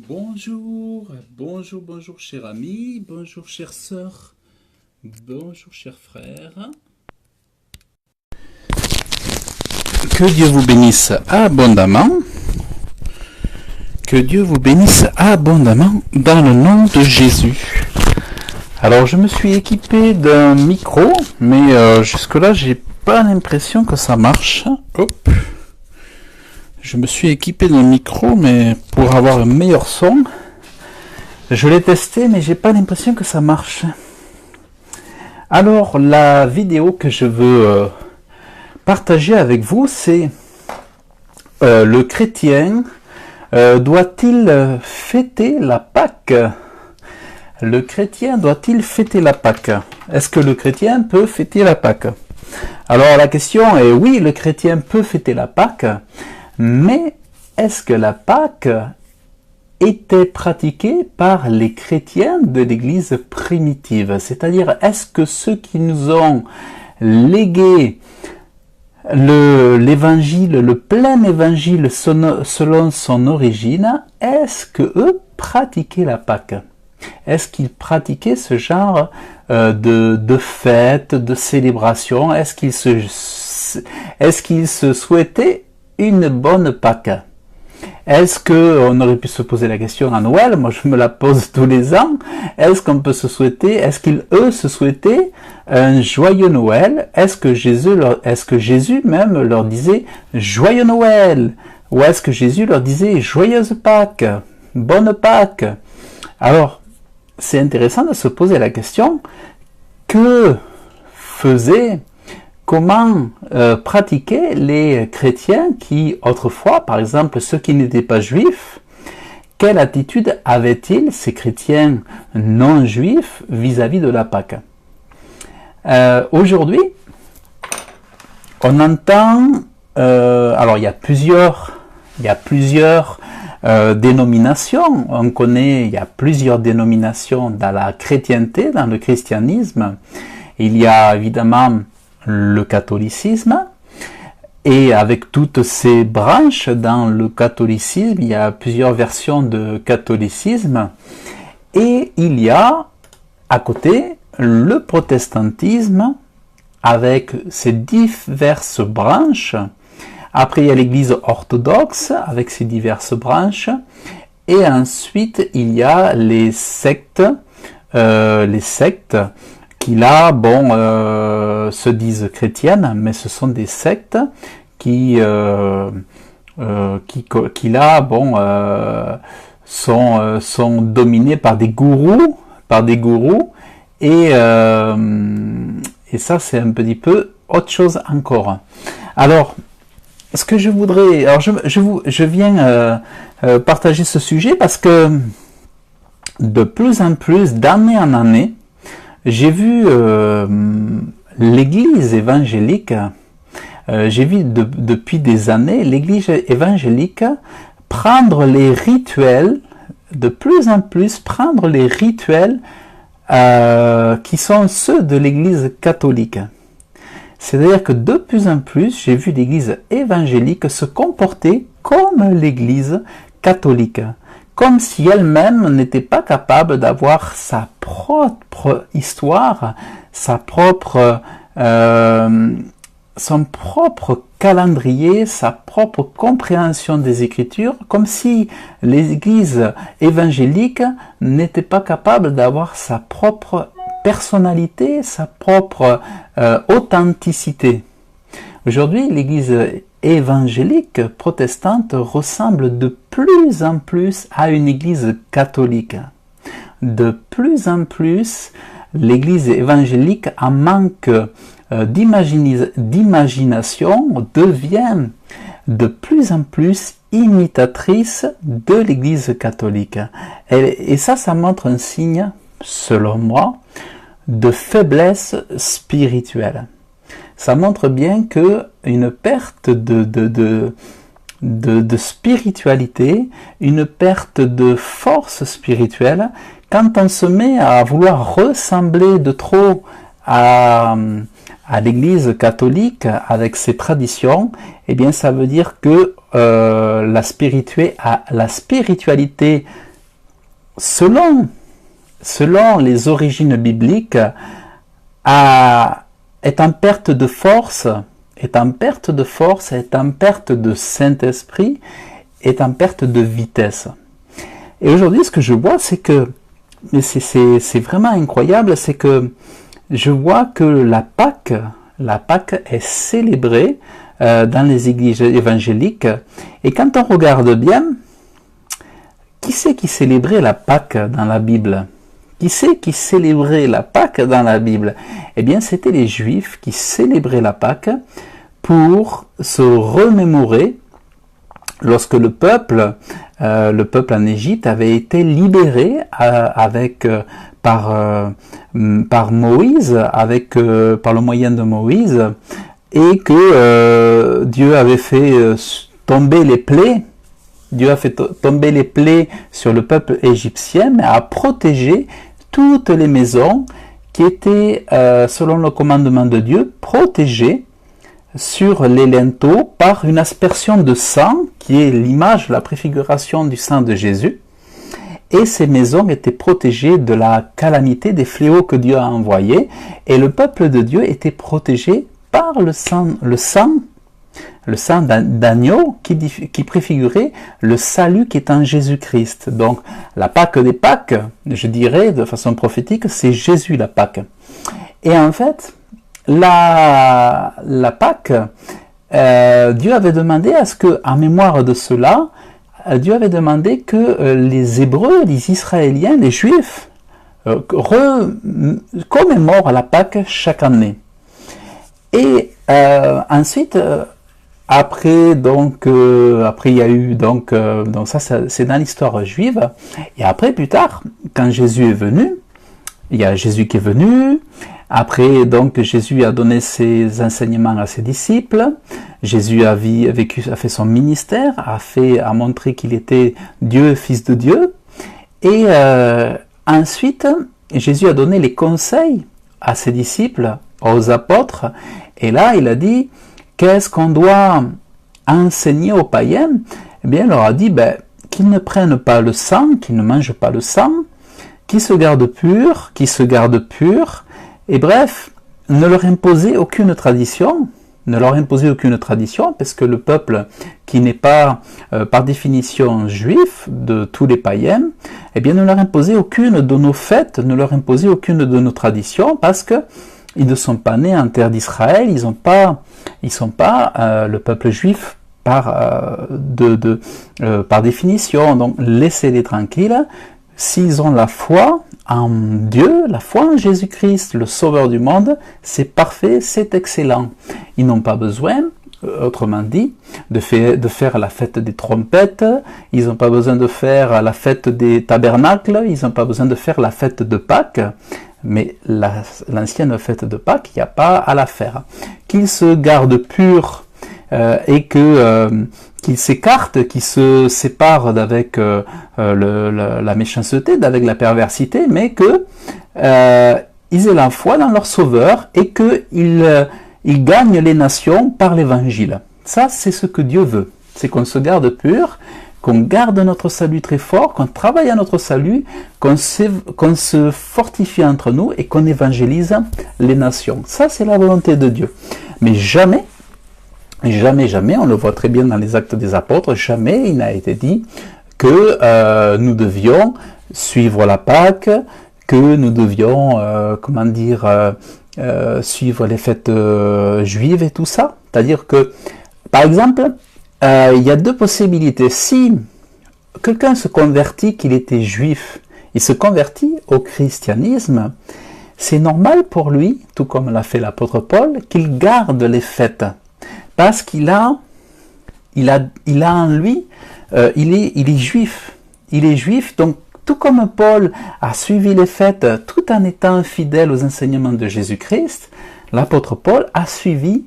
Bonjour, bonjour cher ami, bonjour chère sœur, bonjour cher frère. Que Dieu vous bénisse abondamment. Que Dieu vous bénisse abondamment dans le nom de Jésus. Alors je me suis équipé d'un micro, mais jusque-là j'ai pas l'impression que ça marche. Hop. Je me suis équipé d'un micro, mais pour avoir un meilleur son. Je l'ai testé, mais j'ai pas l'impression que ça marche. Alors la vidéo que je veux partager avec vous, c'est le chrétien doit-il fêter la Pâque? Le chrétien doit-il fêter la Pâque? Est-ce que le chrétien peut fêter la Pâque? Alors la question est oui, le chrétien peut fêter la Pâque, mais est-ce que la Pâque était pratiquée par les chrétiens de l'Église primitive? C'est-à-dire, est-ce que ceux qui nous ont légué l'évangile, le plein évangile selon son origine, est-ce que eux pratiquaient la Pâque? Est-ce qu'ils pratiquaient ce genre de fête, de célébration? Est-ce qu'ils se souhaitaient une bonne Pâque? Est-ce qu'on aurait pu se poser la question à Noël? Moi, je me la pose tous les ans. Est-ce qu'on peut se souhaiter? Est-ce qu'ils, eux, se souhaitaient un joyeux Noël? Est-ce que Jésus même leur disait joyeux Noël? Ou est-ce que Jésus leur disait joyeuse Pâques, bonne Pâques? Alors, c'est intéressant de se poser la question, comment pratiquaient les chrétiens qui, autrefois, par exemple, ceux qui n'étaient pas juifs, quelle attitude avaient-ils, ces chrétiens non juifs, vis-à-vis de la Pâque? Aujourd'hui, on entend, alors il y a plusieurs dénominations, on connaît, il y a plusieurs dénominations dans la chrétienté, dans le christianisme. Il y a évidemment le catholicisme, et avec toutes ces branches dans le catholicisme, il y a plusieurs versions de catholicisme, et il y a à côté le protestantisme avec ses diverses branches. Après il y a l'église orthodoxe avec ses diverses branches, et ensuite il y a les sectes qui là, se disent chrétiennes, mais ce sont des sectes qui là, sont dominées par des gourous, et ça c'est un petit peu autre chose encore. Alors, ce que je voudrais, alors je viens partager ce sujet parce que de plus en plus, d'année en année, j'ai vu l'Église évangélique, j'ai vu depuis des années l'Église évangélique prendre les rituels, de plus en plus prendre les rituels qui sont ceux de l'Église catholique. C'est-à-dire que de plus en plus, j'ai vu l'Église évangélique se comporter comme l'Église catholique, comme si elle-même n'était pas capable d'avoir sa propre histoire, son propre calendrier, sa propre compréhension des Écritures, comme si l'Église évangélique n'était pas capable d'avoir sa propre personnalité, sa propre authenticité. Aujourd'hui, l'Église évangélique protestante ressemble de plus en plus à une Église catholique. De plus en plus, l'Église évangélique, en manque d'imagination, devient de plus en plus imitatrice de l'Église catholique. Et ça montre un signe, selon moi, de faiblesse spirituelle. Ça montre bien que une perte de spiritualité, une perte de force spirituelle, quand on se met à vouloir ressembler de trop à l'Église catholique avec ses traditions, eh bien ça veut dire que la spiritualité selon les origines bibliques, est en perte de force, est en perte de Saint-Esprit, est en perte de vitesse. Et aujourd'hui, ce que je vois, c'est que, c'est vraiment incroyable, c'est que je vois que la Pâque est célébrée dans les églises évangéliques. Et quand on regarde bien, qui c'est qui célébrait la Pâque dans la Bible? Qui c'est qui célébrait la Pâque dans la Bible? Eh bien, c'était les Juifs qui célébraient la Pâque pour se remémorer lorsque le peuple en Égypte avait été libéré par Moïse, par le moyen de Moïse, et que Dieu avait fait tomber les plaies. Dieu a fait tomber les plaies sur le peuple égyptien, mais a protégé toutes les maisons qui étaient, selon le commandement de Dieu, protégées sur les linteaux par une aspersion de sang, qui est l'image, la préfiguration du sang de Jésus. Et ces maisons étaient protégées de la calamité des fléaux que Dieu a envoyés, et le peuple de Dieu était protégé par le sang d'agneau qui préfigurait le salut qui est en Jésus-Christ. Donc, la Pâque des Pâques, je dirais de façon prophétique, c'est Jésus la Pâque. Et en fait, la Pâque, Dieu avait demandé à ce que, en mémoire de cela, Dieu avait demandé que les Hébreux, les Israéliens, les Juifs, commémorent la Pâque chaque année. Et ensuite, après il y a eu donc ça c'est dans l'histoire juive. Et après, plus tard, quand Jésus est venu, il y a Jésus qui est venu. Après, donc, Jésus a donné ses enseignements à ses disciples. Jésus a fait son ministère, a montré qu'il était Dieu, Fils de Dieu. Et ensuite, Jésus a donné les conseils à ses disciples, aux apôtres. Et là, il a dit, qu'est-ce qu'on doit enseigner aux païens? Eh bien, il leur a dit qu'ils ne prennent pas le sang, qu'ils ne mangent pas le sang, qu'ils se gardent purs, et bref, ne leur imposez aucune tradition, parce que le peuple qui n'est pas par définition juif, de tous les païens, eh bien ne leur imposez aucune de nos fêtes, ne leur imposez aucune de nos traditions, parce que ils ne sont pas nés en terre d'Israël, ils sont pas le peuple juif par définition. Donc laissez-les tranquilles. S'ils ont la foi en Dieu, la foi en Jésus-Christ, le Sauveur du monde, c'est parfait, c'est excellent. Ils n'ont pas besoin, autrement dit, de faire la fête des trompettes, ils n'ont pas besoin de faire la fête des tabernacles, ils n'ont pas besoin de faire la fête de Pâques, mais l'ancienne fête de Pâques, il n'y a pas à la faire. Qu'ils se gardent purs et qu'ils s'écartent, qu'ils se séparent d'avec la méchanceté, d'avec la perversité, mais que ils aient la foi dans leur Sauveur et qu'ils gagnent les nations par l'Évangile. Ça, c'est ce que Dieu veut. C'est qu'on se garde pur, qu'on garde notre salut très fort, qu'on travaille à notre salut, qu'on se fortifie entre nous et qu'on évangélise les nations. Ça, c'est la volonté de Dieu. Mais jamais, on le voit très bien dans les Actes des Apôtres, jamais il n'a été dit que nous devions suivre la Pâque, que nous devions, suivre les fêtes juives et tout ça. C'est-à-dire que, par exemple, il y a deux possibilités. Si quelqu'un se convertit, qu'il était juif, il se convertit au christianisme, c'est normal pour lui, tout comme l'a fait l'apôtre Paul, qu'il garde les fêtes. Parce qu'il a en lui, il est juif. Il est juif, donc tout comme Paul a suivi les fêtes tout en étant fidèle aux enseignements de Jésus-Christ, l'apôtre Paul a suivi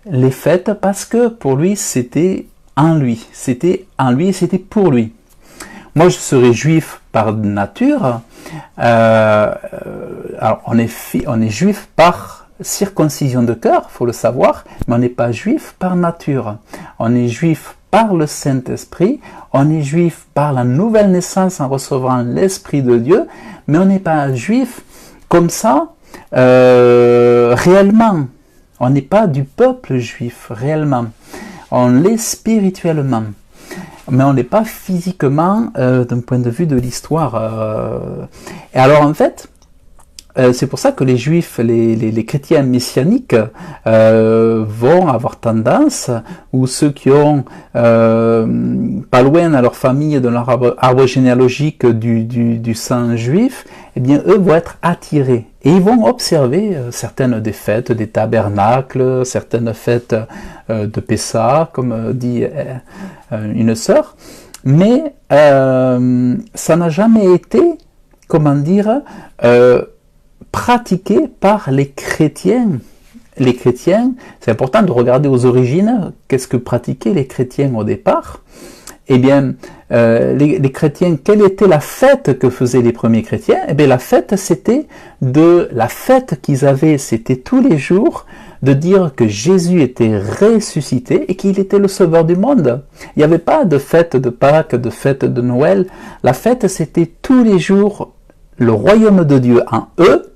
les fêtes parce que pour lui, c'était en lui. C'était en lui et c'était pour lui. Moi, je serais juif par nature. Alors, on est juif par circoncision de cœur, faut le savoir, mais on n'est pas juif par nature. On est juif par le Saint-Esprit, on est juif par la nouvelle naissance en recevant l'Esprit de Dieu, mais on n'est pas juif comme ça réellement. On n'est pas du peuple juif réellement. On l'est spirituellement. Mais on n'est pas physiquement d'un point de vue de l'histoire. Et alors en fait, c'est pour ça que les juifs, les chrétiens messianiques vont avoir tendance, ou ceux qui ont pas loin à leur famille, de leur arbre généalogique du sang juif, eh bien eux vont être attirés. Et ils vont observer certaines des fêtes, des tabernacles, certaines fêtes de Pessah, comme dit une sœur. Mais ça n'a jamais été, comment dire, pratiqué par les chrétiens. Les chrétiens, c'est important de regarder aux origines, qu'est-ce que pratiquaient les chrétiens au départ. Eh bien, les chrétiens, quelle était la fête que faisaient les premiers chrétiens? Eh bien, la fête, c'était qu'ils avaient, c'était tous les jours, de dire que Jésus était ressuscité et qu'il était le sauveur du monde. Il n'y avait pas de fête de Pâques, de fête de Noël. La fête, c'était tous les jours le royaume de Dieu en eux.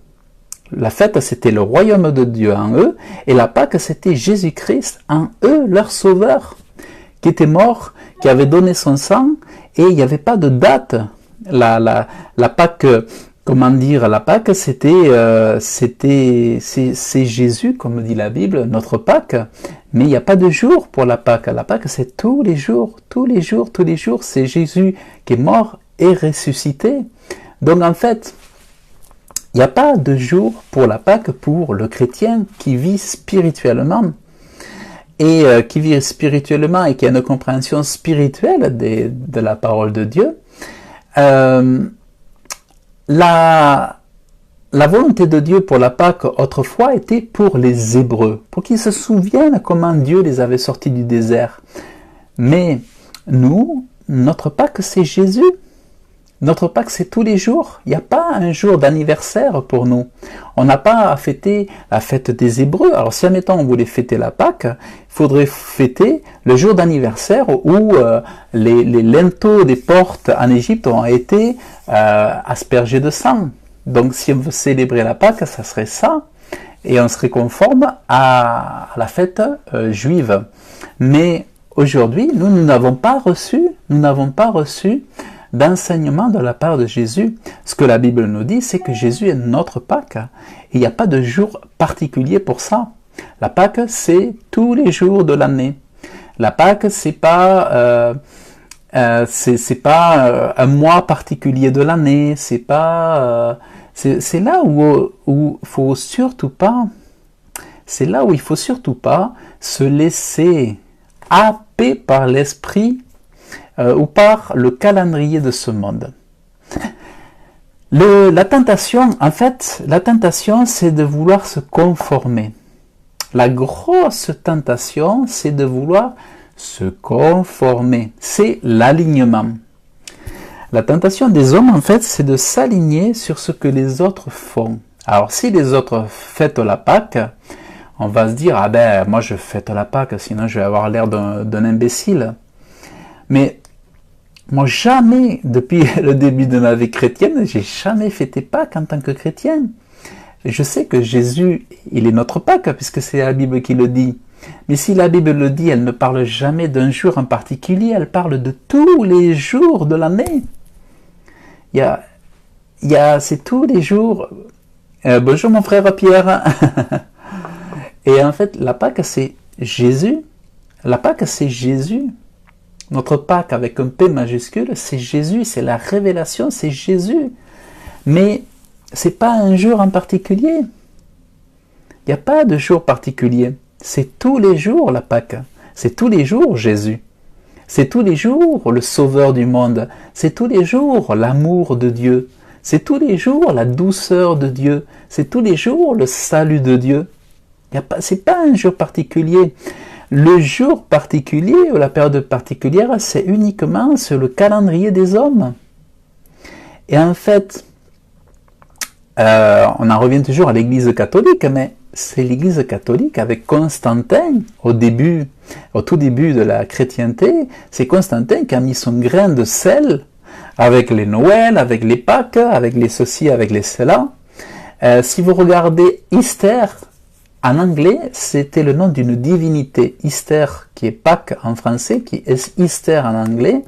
La fête, c'était le royaume de Dieu en eux, et la Pâque, c'était Jésus-Christ en eux, leur sauveur, qui était mort, qui avait donné son sang, et il n'y avait pas de date. La Pâque, comment dire, la Pâque, c'est Jésus, comme dit la Bible, notre Pâque, mais il n'y a pas de jour pour la Pâque. La Pâque, c'est tous les jours, c'est Jésus qui est mort et ressuscité. Donc en fait, il n'y a pas de jour pour la Pâque pour le chrétien qui vit spirituellement et qui a une compréhension spirituelle de la parole de Dieu. La volonté de Dieu pour la Pâque autrefois était pour les Hébreux, pour qu'ils se souviennent comment Dieu les avait sortis du désert. Mais nous, notre Pâque, c'est Jésus. Notre Pâque, c'est tous les jours. Il n'y a pas un jour d'anniversaire pour nous. On n'a pas à fêter la fête des Hébreux. Alors si, admettons, on voulait fêter la Pâque, il faudrait fêter le jour d'anniversaire où les linteaux des portes en Égypte ont été aspergés de sang. Donc si on veut célébrer la Pâque, ça serait ça. Et on serait conforme à la fête juive. Mais aujourd'hui, nous n'avons pas reçu d'enseignement de la part de Jésus. Ce que la Bible nous dit, c'est que Jésus est notre Pâque. Et il n'y a pas de jour particulier pour ça. La Pâque, c'est tous les jours de l'année. La Pâque, c'est pas un mois particulier de l'année. C'est là où il faut surtout pas se laisser happer par l'esprit ou par le calendrier de ce monde. La tentation, c'est de vouloir se conformer. La grosse tentation, c'est de vouloir se conformer. C'est l'alignement. La tentation des hommes, en fait, c'est de s'aligner sur ce que les autres font. Alors, si les autres fêtent la Pâque, on va se dire, ah ben, moi je fête la Pâque, sinon je vais avoir l'air d'un imbécile. Mais moi, jamais, depuis le début de ma vie chrétienne, j'ai jamais fêté Pâques en tant que chrétien. Je sais que Jésus, il est notre Pâques, puisque c'est la Bible qui le dit. Mais si la Bible le dit, elle ne parle jamais d'un jour en particulier, elle parle de tous les jours de l'année. C'est tous les jours. Bonjour mon frère Pierre. Et en fait, la Pâque, c'est Jésus. La Pâque, c'est Jésus. Notre Pâque avec un P majuscule, c'est Jésus, c'est la révélation, c'est Jésus. Mais c'est pas un jour en particulier. Il n'y a pas de jour particulier. C'est tous les jours la Pâque. C'est tous les jours Jésus. C'est tous les jours le Sauveur du monde. C'est tous les jours l'amour de Dieu. C'est tous les jours la douceur de Dieu. C'est tous les jours le salut de Dieu. C'est pas un jour particulier. Le jour particulier ou la période particulière, c'est uniquement sur le calendrier des hommes. Et en fait, on en revient toujours à l'Église catholique, mais c'est l'Église catholique avec Constantin au tout début de la chrétienté. C'est Constantin qui a mis son grain de sel avec les Noëls, avec les Pâques, avec les ceci, avec les cela. Si vous regardez Easter, en anglais, c'était le nom d'une divinité. Easter, qui est Pâques en français, qui est Easter en anglais,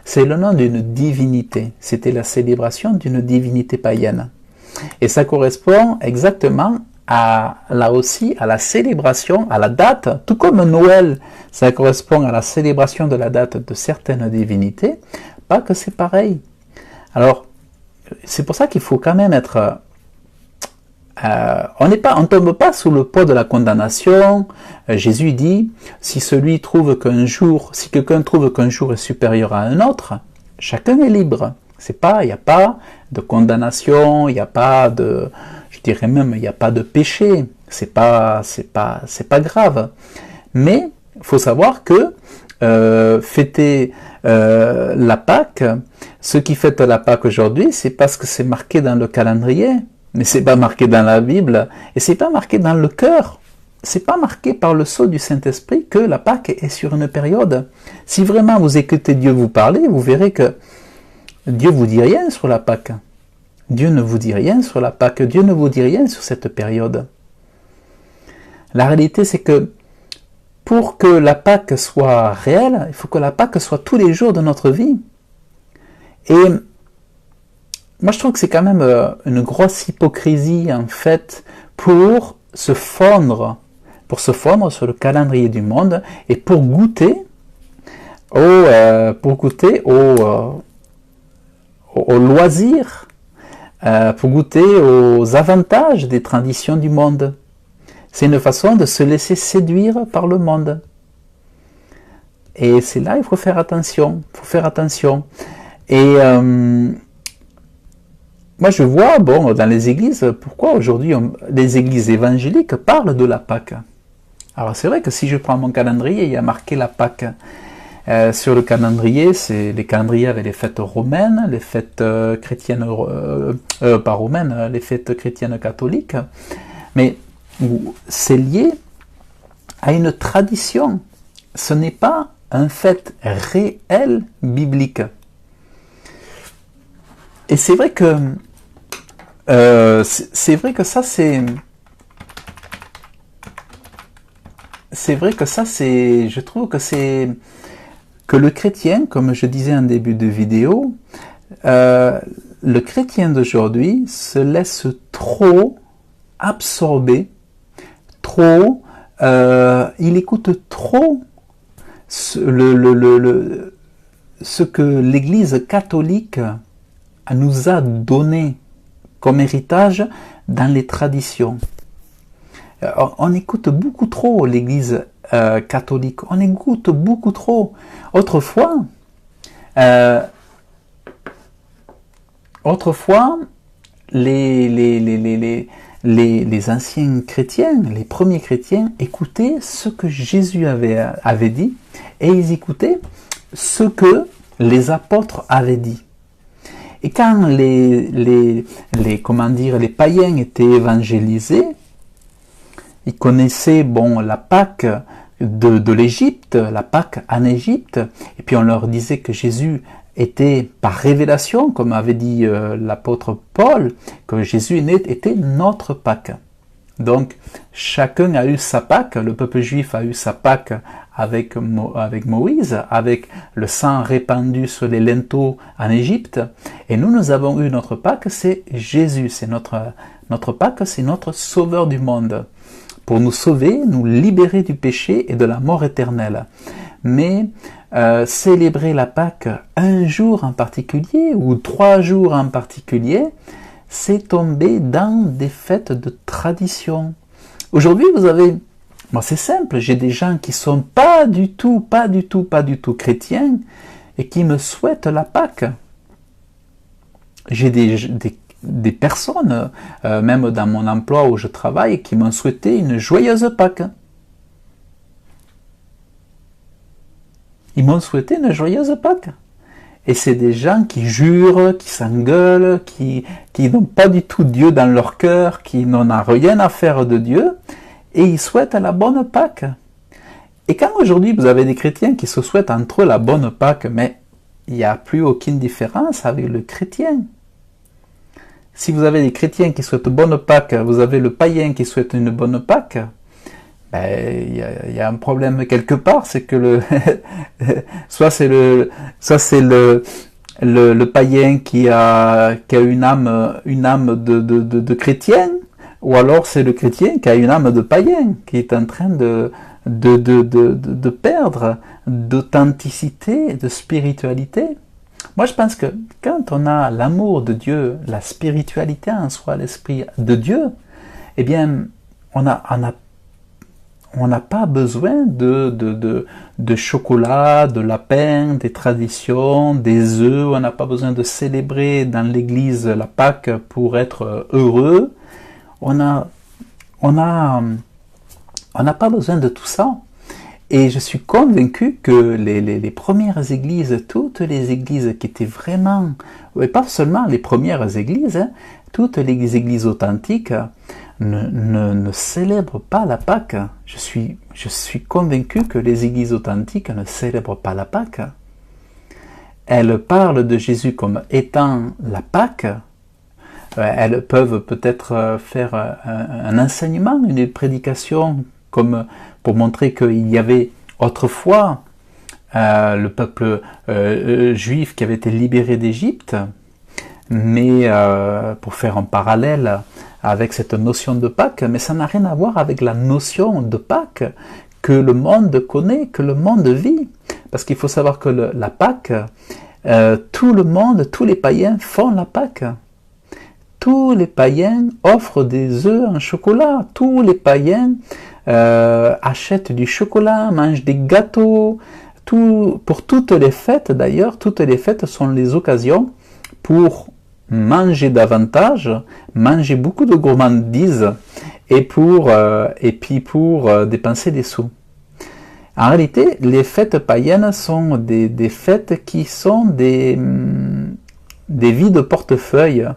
c'est le nom d'une divinité. C'était la célébration d'une divinité païenne. Et ça correspond exactement là aussi à la célébration, à la date, tout comme Noël, ça correspond à la célébration de la date de certaines divinités, pas que c'est pareil. Alors, c'est pour ça qu'il faut quand même être... on ne tombe pas sous le poids de la condamnation. Jésus dit, si quelqu'un trouve qu'un jour est supérieur à un autre, chacun est libre. Il n'y a pas de condamnation, il n'y a pas de... Je dirais même, il n'y a pas de péché, c'est pas grave. Mais il faut savoir que fêter la Pâque, ceux qui fêtent la Pâque aujourd'hui, c'est parce que c'est marqué dans le calendrier, mais c'est pas marqué dans la Bible, et c'est pas marqué dans le cœur. C'est pas marqué par le sceau du Saint-Esprit que la Pâque est sur une période. Si vraiment vous écoutez Dieu vous parler, vous verrez que Dieu vous dit rien sur la Pâque. Dieu ne vous dit rien sur la Pâque. Dieu ne vous dit rien sur cette période. La réalité, c'est que pour que la Pâque soit réelle, il faut que la Pâque soit tous les jours de notre vie. Et moi, je trouve que c'est quand même une grosse hypocrisie, en fait, pour se fondre sur le calendrier du monde et pour goûter aux loisirs, pour goûter aux avantages des traditions du monde. C'est une façon de se laisser séduire par le monde. Et c'est là, il faut faire attention. Et moi, je vois, dans les églises, pourquoi aujourd'hui les églises évangéliques parlent de la Pâque. Alors c'est vrai que si je prends mon calendrier, il y a marqué la Pâque. Sur le calendrier, les calendriers avaient les fêtes romaines, les fêtes chrétiennes, pas romaines, les fêtes chrétiennes catholiques, mais c'est lié à une tradition. Ce n'est pas un fait réel biblique. Et c'est vrai que ça je trouve que c'est que le chrétien, comme je disais en début de vidéo, le chrétien d'aujourd'hui se laisse trop absorber, il écoute trop ce que l'Église catholique nous a donné comme héritage dans les traditions. On écoute beaucoup trop l'Église catholique, on écoute beaucoup trop. Autrefois, les anciens chrétiens, les premiers chrétiens écoutaient ce que Jésus avait dit, et ils écoutaient ce que les apôtres avaient dit. Et quand les païens étaient évangélisés, ils connaissaient la Pâque de l'Égypte, la Pâque en Égypte, et puis on leur disait que Jésus était par révélation, comme avait dit l'apôtre Paul, que Jésus était notre Pâque. Donc chacun a eu sa Pâque, le peuple juif a eu sa Pâque avec Moïse, avec le sang répandu sur les linteaux en Égypte, et nous avons eu notre Pâque, c'est Jésus, c'est notre Pâque, c'est notre sauveur du monde, pour nous sauver, nous libérer du péché et de la mort éternelle. Mais célébrer la Pâque un jour en particulier ou 3 jours en particulier, c'est tomber dans des fêtes de tradition. Aujourd'hui, c'est simple, j'ai des gens qui sont pas du tout chrétiens et qui me souhaitent la Pâque. J'ai des personnes, même dans mon emploi où je travaille, qui m'ont souhaité une joyeuse Pâque. Ils m'ont souhaité une joyeuse Pâque. Et c'est des gens qui jurent, qui s'engueulent, qui n'ont pas du tout Dieu dans leur cœur, qui n'en ont rien à faire de Dieu, et ils souhaitent la bonne Pâque. Et quand aujourd'hui vous avez des chrétiens qui se souhaitent entre eux la bonne Pâque, mais il n'y a plus aucune différence avec le chrétien. Si vous avez des chrétiens qui souhaitent bonne Pâque, vous avez le païen qui souhaite une bonne Pâque, ben, il y a un problème quelque part, c'est que soit c'est le païen qui a une âme de chrétien, ou alors c'est le chrétien qui a une âme de païen, qui est en train de perdre d'authenticité, de spiritualité. Moi, je pense que quand on a l'amour de Dieu, la spiritualité en soi, l'esprit de Dieu, eh bien, on n'a pas besoin de chocolat, de lapin, des traditions, des œufs. On n'a pas besoin de célébrer dans l'église la Pâque pour être heureux. On n'a pas besoin de tout ça. Et je suis convaincu que les premières églises, toutes les églises qui étaient vraiment, et pas seulement les premières églises, hein, toutes les églises authentiques ne célèbrent pas la Pâque. Je suis convaincu que les églises authentiques ne célèbrent pas la Pâque. Elles parlent de Jésus comme étant la Pâque. Elles peuvent peut-être faire un enseignement, une prédication, comme pour montrer qu'il y avait autrefois le peuple juif qui avait été libéré d'Égypte, mais pour faire un parallèle avec cette notion de Pâques, mais ça n'a rien à voir avec la notion de Pâques que le monde connaît, que le monde vit. Parce qu'il faut savoir que la Pâque, tout le monde, tous les païens font la Pâque. Tous les païens offrent des œufs en chocolat. Tous les païens achètent du chocolat, mangent des gâteaux. Pour toutes les fêtes, d'ailleurs, toutes les fêtes sont les occasions pour manger davantage, manger beaucoup de gourmandises et puis pour dépenser des sous. En réalité, les fêtes païennes sont des fêtes qui sont des vides portefeuilles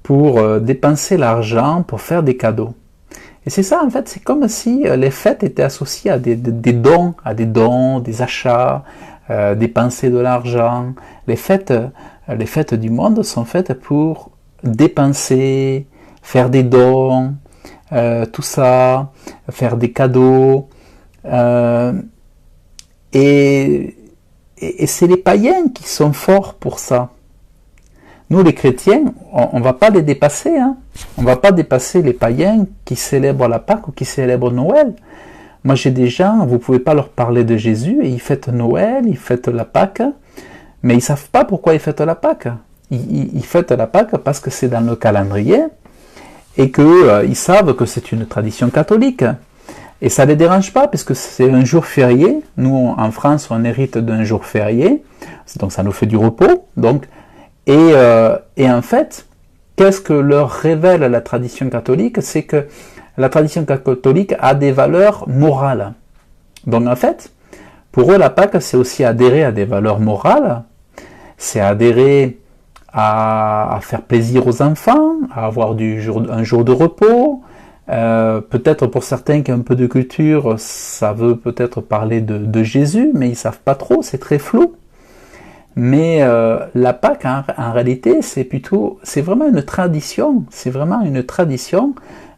pour dépenser l'argent, pour faire des cadeaux. Et c'est ça, en fait, c'est comme si les fêtes étaient associées à des dons, des achats, dépenser de l'argent. Les fêtes du monde sont faites pour dépenser, faire des dons, tout ça, faire des cadeaux. Et c'est les païens qui sont forts pour ça. Nous, les chrétiens, on ne va pas les dépasser. Hein. On ne va pas dépasser les païens qui célèbrent la Pâque ou qui célèbrent Noël. Moi, j'ai des gens, vous ne pouvez pas leur parler de Jésus, et ils fêtent Noël, ils fêtent la Pâque, mais ils ne savent pas pourquoi ils fêtent la Pâque. Ils fêtent la Pâque parce que c'est dans le calendrier, et qu'ils savent que c'est une tradition catholique. Et ça ne les dérange pas, puisque c'est un jour férié. Nous, en France, on hérite d'un jour férié, donc ça nous fait du repos. Et en fait, qu'est-ce que leur révèle la tradition catholique? C'est que la tradition catholique a des valeurs morales. Donc en fait, pour eux, la Pâque, c'est aussi adhérer à des valeurs morales, c'est adhérer à faire plaisir aux enfants, à avoir un jour de repos. Peut-être pour certains qui ont un peu de culture, ça veut peut-être parler de Jésus, mais ils ne savent pas trop, c'est très flou. Mais la Pâque, en réalité, c'est vraiment une tradition,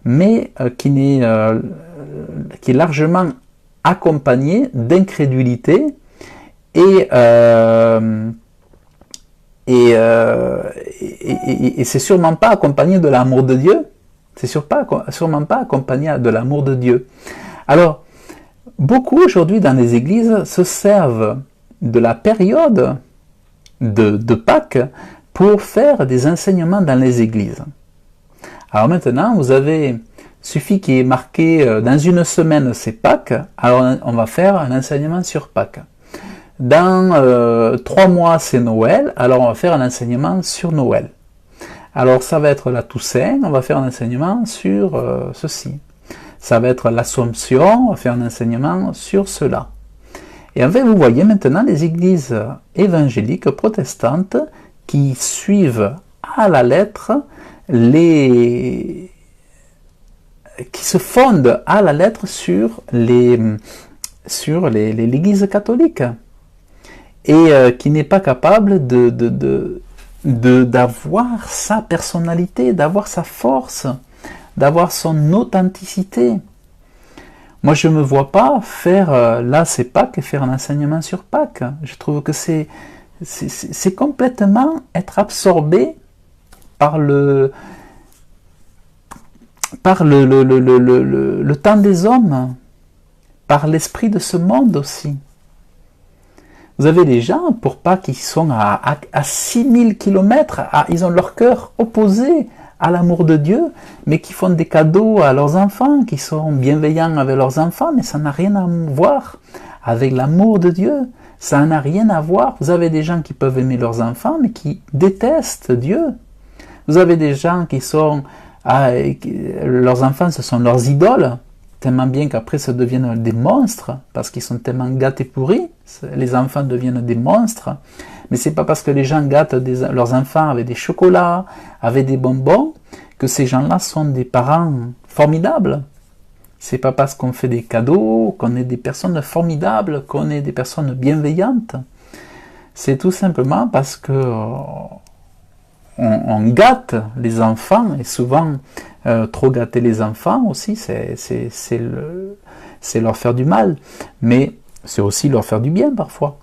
mais qui est largement accompagnée d'incrédulité et c'est sûrement pas accompagné de l'amour de Dieu. C'est sûrement pas accompagné de l'amour de Dieu. Alors, beaucoup aujourd'hui dans les églises se servent de la période de Pâques pour faire des enseignements dans les églises. Alors maintenant, suffit qu'il y ait marqué dans une semaine c'est Pâques, alors on va faire un enseignement sur Pâques. Dans 3 mois c'est Noël, alors on va faire un enseignement sur Noël. Alors ça va être la Toussaint, on va faire un enseignement sur ceci. Ça va être l'Assomption, on va faire un enseignement sur cela. Et en fait, vous voyez maintenant les églises évangéliques protestantes qui suivent à la lettre qui se fondent à la lettre sur l'église catholique et qui n'est pas capable d'avoir sa personnalité, d'avoir sa force, d'avoir son authenticité. Moi, je ne me vois pas faire, là c'est Pâques, et faire un enseignement sur Pâques. Je trouve que c'est complètement être absorbé par le temps des hommes, par l'esprit de ce monde aussi. Vous avez des gens, pour Pâques, qui sont à 6000 km, ils ont leur cœur opposé à l'amour de Dieu, mais qui font des cadeaux à leurs enfants, qui sont bienveillants avec leurs enfants, mais ça n'a rien à voir avec l'amour de Dieu. Ça n'a rien à voir. Vous avez des gens qui peuvent aimer leurs enfants, mais qui détestent Dieu. Vous avez des gens qui sont... leurs enfants, ce sont leurs idoles, tellement bien qu'après ça deviennent des monstres, parce qu'ils sont tellement gâtés pourris, les enfants deviennent des monstres. Mais c'est pas parce que les gens gâtent leurs enfants avec des chocolats, avec des bonbons, que ces gens-là sont des parents formidables. C'est pas parce qu'on fait des cadeaux, qu'on est des personnes formidables, qu'on est des personnes bienveillantes. C'est tout simplement parce que on gâte les enfants, et souvent trop gâter les enfants aussi, c'est leur faire du mal, mais c'est aussi leur faire du bien parfois.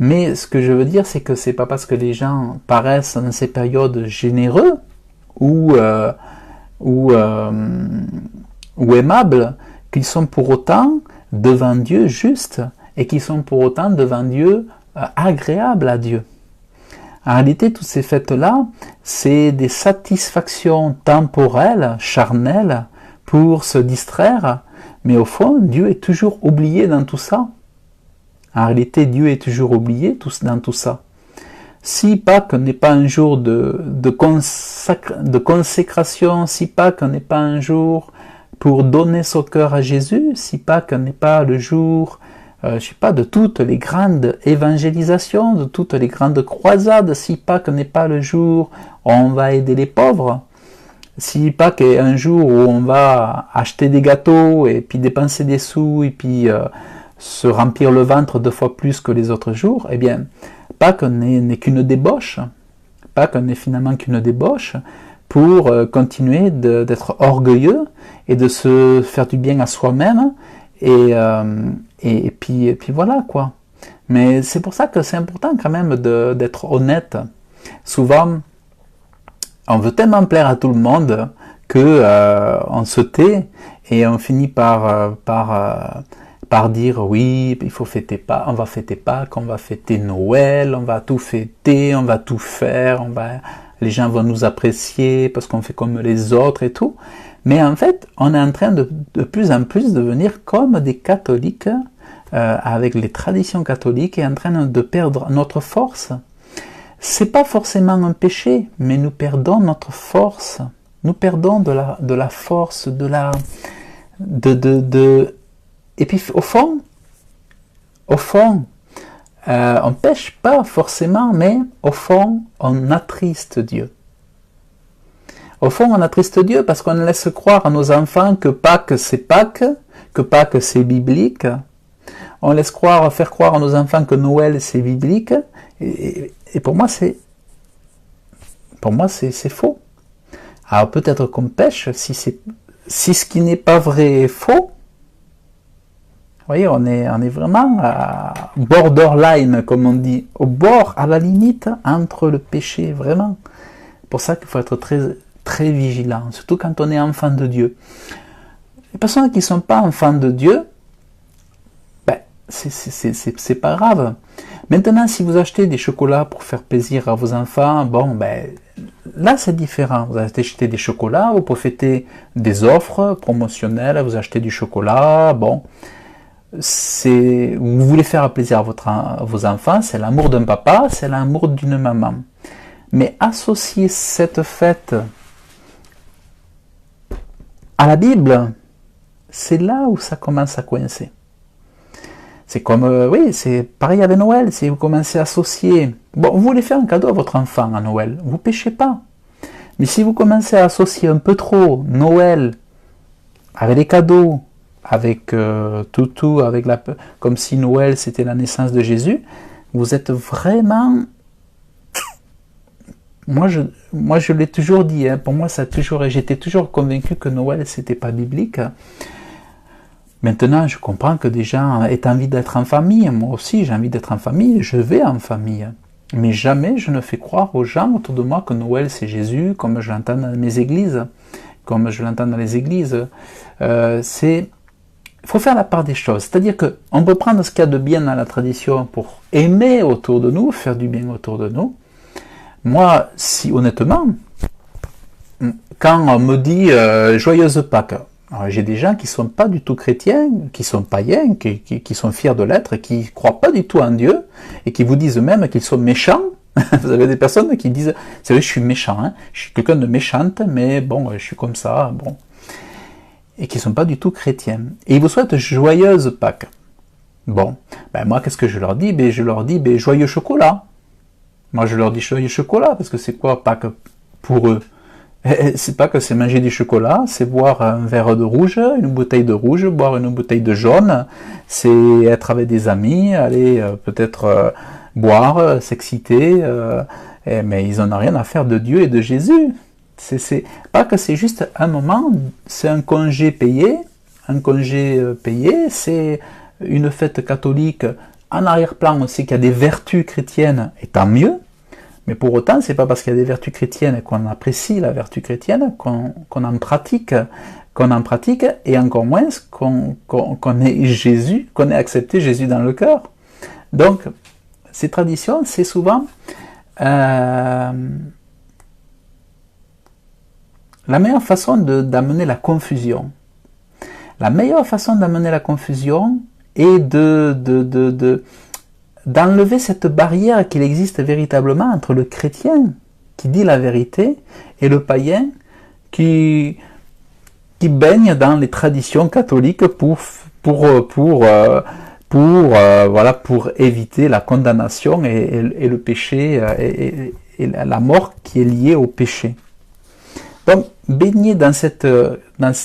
Mais ce que je veux dire, c'est que c'est pas parce que les gens paraissent dans ces périodes généreux ou aimables qu'ils sont pour autant devant Dieu justes et qu'ils sont pour autant devant Dieu agréables à Dieu. En réalité, toutes ces fêtes-là, c'est des satisfactions temporelles, charnelles, pour se distraire, mais au fond, Dieu est toujours oublié dans tout ça. En réalité, Dieu est toujours oublié dans tout ça. Si Pâques n'est pas un jour de consécration, si Pâques n'est pas un jour pour donner son cœur à Jésus, si Pâques n'est pas le jour, de toutes les grandes évangélisations, de toutes les grandes croisades, si Pâques n'est pas le jour où on va aider les pauvres, si Pâques est un jour où on va acheter des gâteaux et puis dépenser des sous et puis se remplir le ventre 2 fois plus que les autres jours, eh bien, Pâques n'est qu'une débauche. Pâques n'est finalement qu'une débauche pour continuer d'être orgueilleux et de se faire du bien à soi-même et puis voilà quoi. Mais c'est pour ça que c'est important quand même d'être honnête. Souvent, on veut tellement plaire à tout le monde que on se tait et on finit par dire oui, il faut fêter Pâques, on va fêter Pâques, on va fêter Noël, on va tout fêter, on va tout faire, les gens vont nous apprécier parce qu'on fait comme les autres et tout. Mais en fait, on est en train de plus en plus devenir comme des catholiques, avec les traditions catholiques, et en train de perdre notre force. C'est pas forcément un péché, mais nous perdons notre force. Nous perdons de la force, et puis au fond, on pêche pas forcément, mais au fond, on attriste Dieu. Au fond, on attriste Dieu parce qu'on laisse croire à nos enfants que Pâques c'est Pâques, que Pâques c'est biblique. On laisse faire croire à nos enfants que Noël c'est biblique. Et pour moi, c'est faux. Alors peut-être qu'on pêche si ce qui n'est pas vrai est faux. Vous voyez, on est vraiment à borderline, comme on dit, au bord, à la limite entre le péché, vraiment. C'est pour ça qu'il faut être très, très vigilant, surtout quand on est enfant de Dieu. Les personnes qui ne sont pas enfants de Dieu, c'est pas grave. Maintenant, si vous achetez des chocolats pour faire plaisir à vos enfants, là c'est différent. Vous achetez des chocolats, vous profitez des offres promotionnelles, vous achetez du chocolat, vous voulez faire plaisir à vos enfants, c'est l'amour d'un papa, c'est l'amour d'une maman. Mais associer cette fête à la Bible, c'est là où ça commence à coincer. C'est comme, oui, c'est pareil avec Noël, si vous commencez à associer, bon, vous voulez faire un cadeau à votre enfant à Noël, vous péchez pas. Mais si vous commencez à associer un peu trop Noël avec les cadeaux, avec tout, avec comme si Noël c'était la naissance de Jésus, vous êtes vraiment... Moi je l'ai toujours dit, hein, pour moi j'étais toujours convaincu que Noël c'était pas biblique. Maintenant je comprends que des gens aient envie d'être en famille, moi aussi j'ai envie d'être en famille, je vais en famille. Mais jamais je ne fais croire aux gens autour de moi que Noël c'est Jésus, comme je l'entends dans mes églises, comme je l'entends dans les églises. Il faut faire la part des choses, c'est-à-dire qu'on peut prendre ce qu'il y a de bien dans la tradition pour aimer autour de nous, faire du bien autour de nous. Moi, si honnêtement, quand on me dit joyeuse Pâques, j'ai des gens qui ne sont pas du tout chrétiens, qui sont païens, qui sont fiers de l'être, qui ne croient pas du tout en Dieu, et qui vous disent même qu'ils sont méchants. Vous avez des personnes qui disent, c'est vrai, je suis méchant, hein, je suis quelqu'un de méchante, mais bon, je suis comme ça, bon. Et qui ne sont pas du tout chrétiens. Et ils vous souhaitent joyeuse Pâques. Bon, ben moi, qu'est-ce que je leur dis? Je leur dis, joyeux chocolat. Moi, je leur dis joyeux chocolat, parce que c'est quoi Pâques pour eux? C'est pas que c'est manger du chocolat, c'est boire un verre de rouge, une bouteille de rouge, boire une bouteille de jaune, c'est être avec des amis, aller peut-être boire, s'exciter, mais ils n'en ont rien à faire de Dieu et de Jésus. C'est pas que c'est juste un moment, c'est un congé payé, c'est une fête catholique. En arrière-plan, on sait qu'il y a des vertus chrétiennes, et tant mieux. Mais pour autant, c'est pas parce qu'il y a des vertus chrétiennes qu'on apprécie la vertu chrétienne, qu'on en pratique, et encore moins qu'on ait Jésus, qu'on ait accepté Jésus dans le cœur. Donc, ces traditions, c'est souvent la meilleure façon d'amener la confusion. La meilleure façon d'amener la confusion est d'enlever cette barrière qu'il existe véritablement entre le chrétien qui dit la vérité et le païen qui baigne dans les traditions catholiques pour éviter la condamnation et le péché et la mort qui est liée au péché. Donc, baigner dans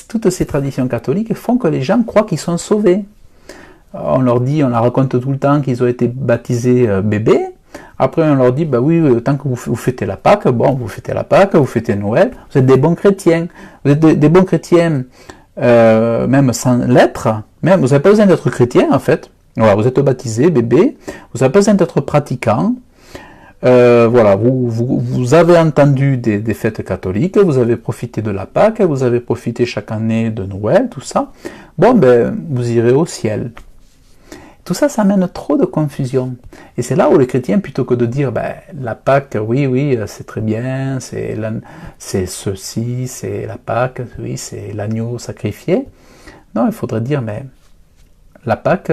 toutes ces traditions catholiques font que les gens croient qu'ils sont sauvés. On leur raconte tout le temps qu'ils ont été baptisés bébés. Après, on leur dit, oui, tant que vous fêtez la Pâque, vous fêtez la Pâque, vous fêtez Noël, vous êtes des bons chrétiens. Vous êtes des bons chrétiens, même sans l'être. Même, vous n'avez pas besoin d'être chrétien, en fait. Voilà, vous êtes baptisés, bébés. Vous n'avez pas besoin d'être pratiquant. Vous avez entendu des fêtes catholiques, vous avez profité de la Pâque, vous avez profité chaque année de Noël, tout ça. Vous irez au ciel. Tout ça, ça amène trop de confusion. Et c'est là où les chrétiens, plutôt que de dire, la Pâque, oui, c'est très bien, c'est ceci, c'est la Pâque, oui, c'est l'agneau sacrifié. Non, il faudrait dire, mais la Pâque,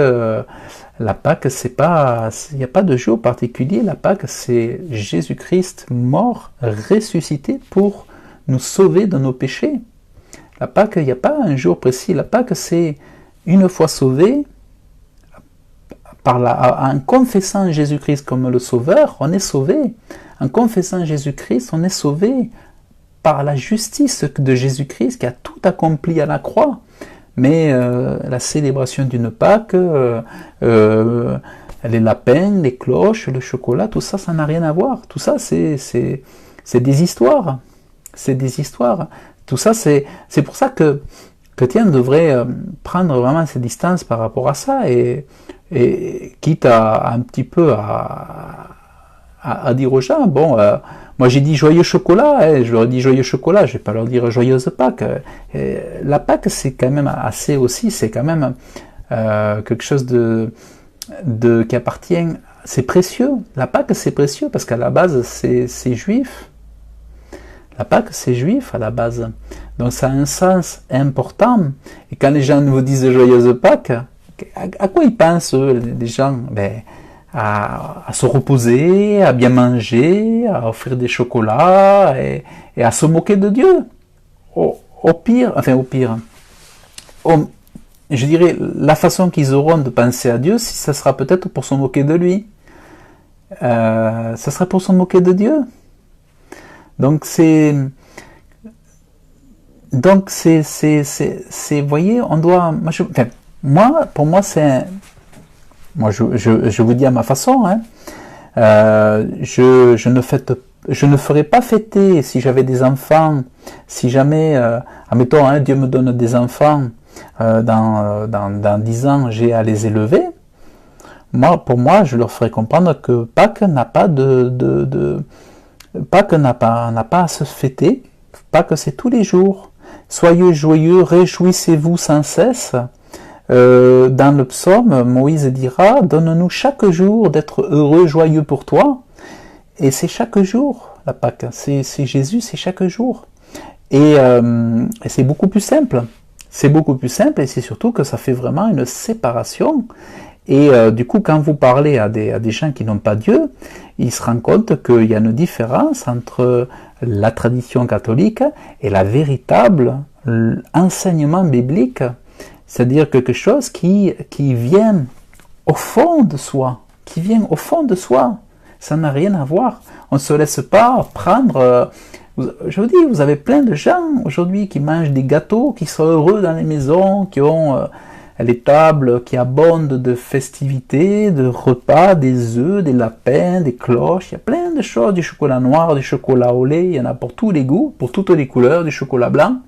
c'est pas, il n'y a pas de jour particulier. La Pâque, c'est Jésus-Christ mort, ressuscité pour nous sauver de nos péchés. La Pâque, il n'y a pas un jour précis. La Pâque, c'est une fois sauvé, en confessant Jésus-Christ comme le Sauveur, on est sauvé. En confessant Jésus-Christ, on est sauvé par la justice de Jésus-Christ qui a tout accompli à la croix. Mais la célébration d'une Pâque, les lapins, les cloches, le chocolat, tout ça, ça n'a rien à voir. Tout ça, c'est des histoires. C'est des histoires. Tout ça, c'est pour ça que chrétien devrait prendre vraiment ses distances par rapport à ça et quitte à un petit peu à dire aux gens, moi j'ai dit joyeux chocolat, je leur ai dit joyeux chocolat, je vais pas leur dire joyeuse Pâques. La Pâque c'est quand même assez aussi, c'est quand même quelque chose qui appartient, c'est précieux. La Pâque c'est précieux parce qu'à la base c'est juif. La Pâque c'est juif à la base. Donc ça a un sens important. Et quand les gens vous disent joyeuse Pâques, à quoi ils pensent les gens? À se reposer, à bien manger, à offrir des chocolats et à se moquer de Dieu. Au pire, je dirais, la façon qu'ils auront de penser à Dieu, ça sera peut-être pour se moquer de lui. Ça sera pour se moquer de Dieu. Donc vous voyez, on doit, pour moi, je vous dis à ma façon, hein, je ne ferai pas fêter, si j'avais des enfants, si jamais, admettons, hein, Dieu me donne des enfants, dans 10 ans, j'ai à les élever. Pour moi, je leur ferai comprendre que Pâques n'a pas Pâques n'a pas à se fêter. Pâques, c'est tous les jours. Soyez joyeux, réjouissez-vous sans cesse. Dans le psaume, Moïse dira, donne-nous chaque jour d'être heureux, joyeux pour toi. Et c'est chaque jour, la Pâques. C'est Jésus, c'est chaque jour. Et c'est beaucoup plus simple. C'est beaucoup plus simple et c'est surtout que ça fait vraiment une séparation. Et du coup, quand vous parlez à des gens qui n'ont pas Dieu, ils se rendent compte qu'il y a une différence entre la tradition catholique et la véritable enseignement biblique. C'est-à-dire quelque chose qui vient au fond de soi, qui vient au fond de soi. Ça n'a rien à voir. On ne se laisse pas prendre... je vous dis, vous avez plein de gens aujourd'hui qui mangent des gâteaux, qui sont heureux dans les maisons, qui ont les tables qui abondent de festivités, de repas, des œufs, des lapins, des cloches. Il y a plein de choses, du chocolat noir, du chocolat au lait, il y en a pour tous les goûts, pour toutes les couleurs, du chocolat blanc.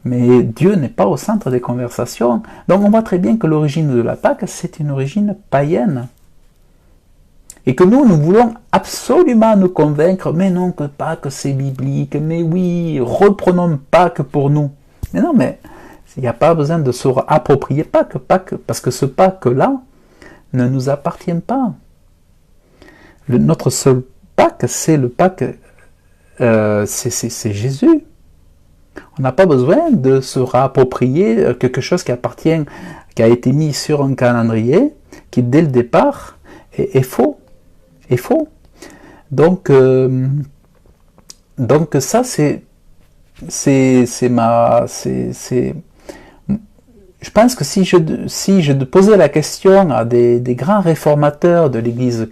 Mais Dieu n'est pas au centre des conversations. Donc on voit très bien que l'origine de la Pâque, c'est une origine païenne. Et que nous voulons absolument nous convaincre, mais non, que Pâques c'est biblique, mais oui, reprenons Pâques pour nous. Mais non, mais il n'y a pas besoin de se approprier Pâques, parce que ce Pâques-là ne nous appartient pas. Notre seul Pâques, c'est le Pâques, c'est Jésus. On n'a pas besoin de se réapproprier quelque chose qui a été mis sur un calendrier, qui dès le départ est faux. Est faux. Donc ça je pense que si je posais la question à des grands réformateurs de l'Église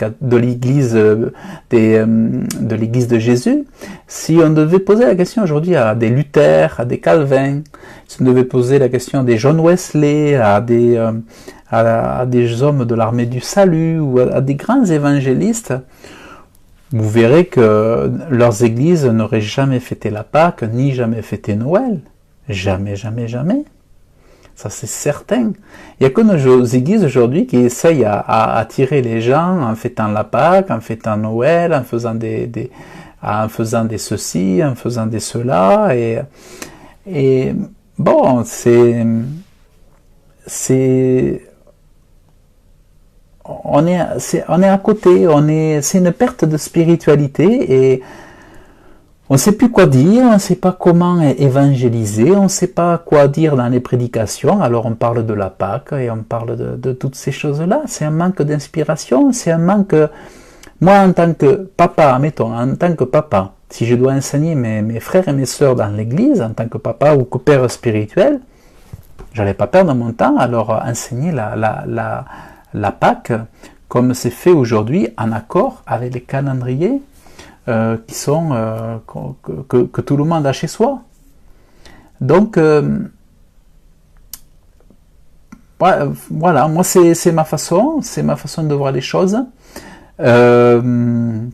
de Jésus, si on devait poser la question aujourd'hui à des Luther, à des Calvin, si on devait poser la question à des John Wesley, à des hommes de l'armée du salut ou à des grands évangélistes, vous verrez que leurs églises n'auraient jamais fêté la Pâque, ni jamais fêté Noël. Jamais, jamais, jamais. Ça, c'est certain. Il n'y a que nos églises aujourd'hui qui essayent à attirer les gens en fêtant la Pâque, en fêtant Noël, en faisant des ceci, en faisant des cela. Et bon, on est à côté, c'est une perte de spiritualité et on ne sait plus quoi dire, on ne sait pas comment évangéliser, on ne sait pas quoi dire dans les prédications, alors on parle de la Pâque et on parle de toutes ces choses-là. C'est un manque d'inspiration, c'est un manque... Moi, en tant que papa, si je dois enseigner mes frères et mes sœurs dans l'église, en tant que papa ou que père spirituel, je n'allais pas perdre mon temps à leur enseigner la Pâque comme c'est fait aujourd'hui en accord avec les calendriers qui sont que tout le monde a chez soi. Donc voilà, moi c'est ma façon de voir les choses. Je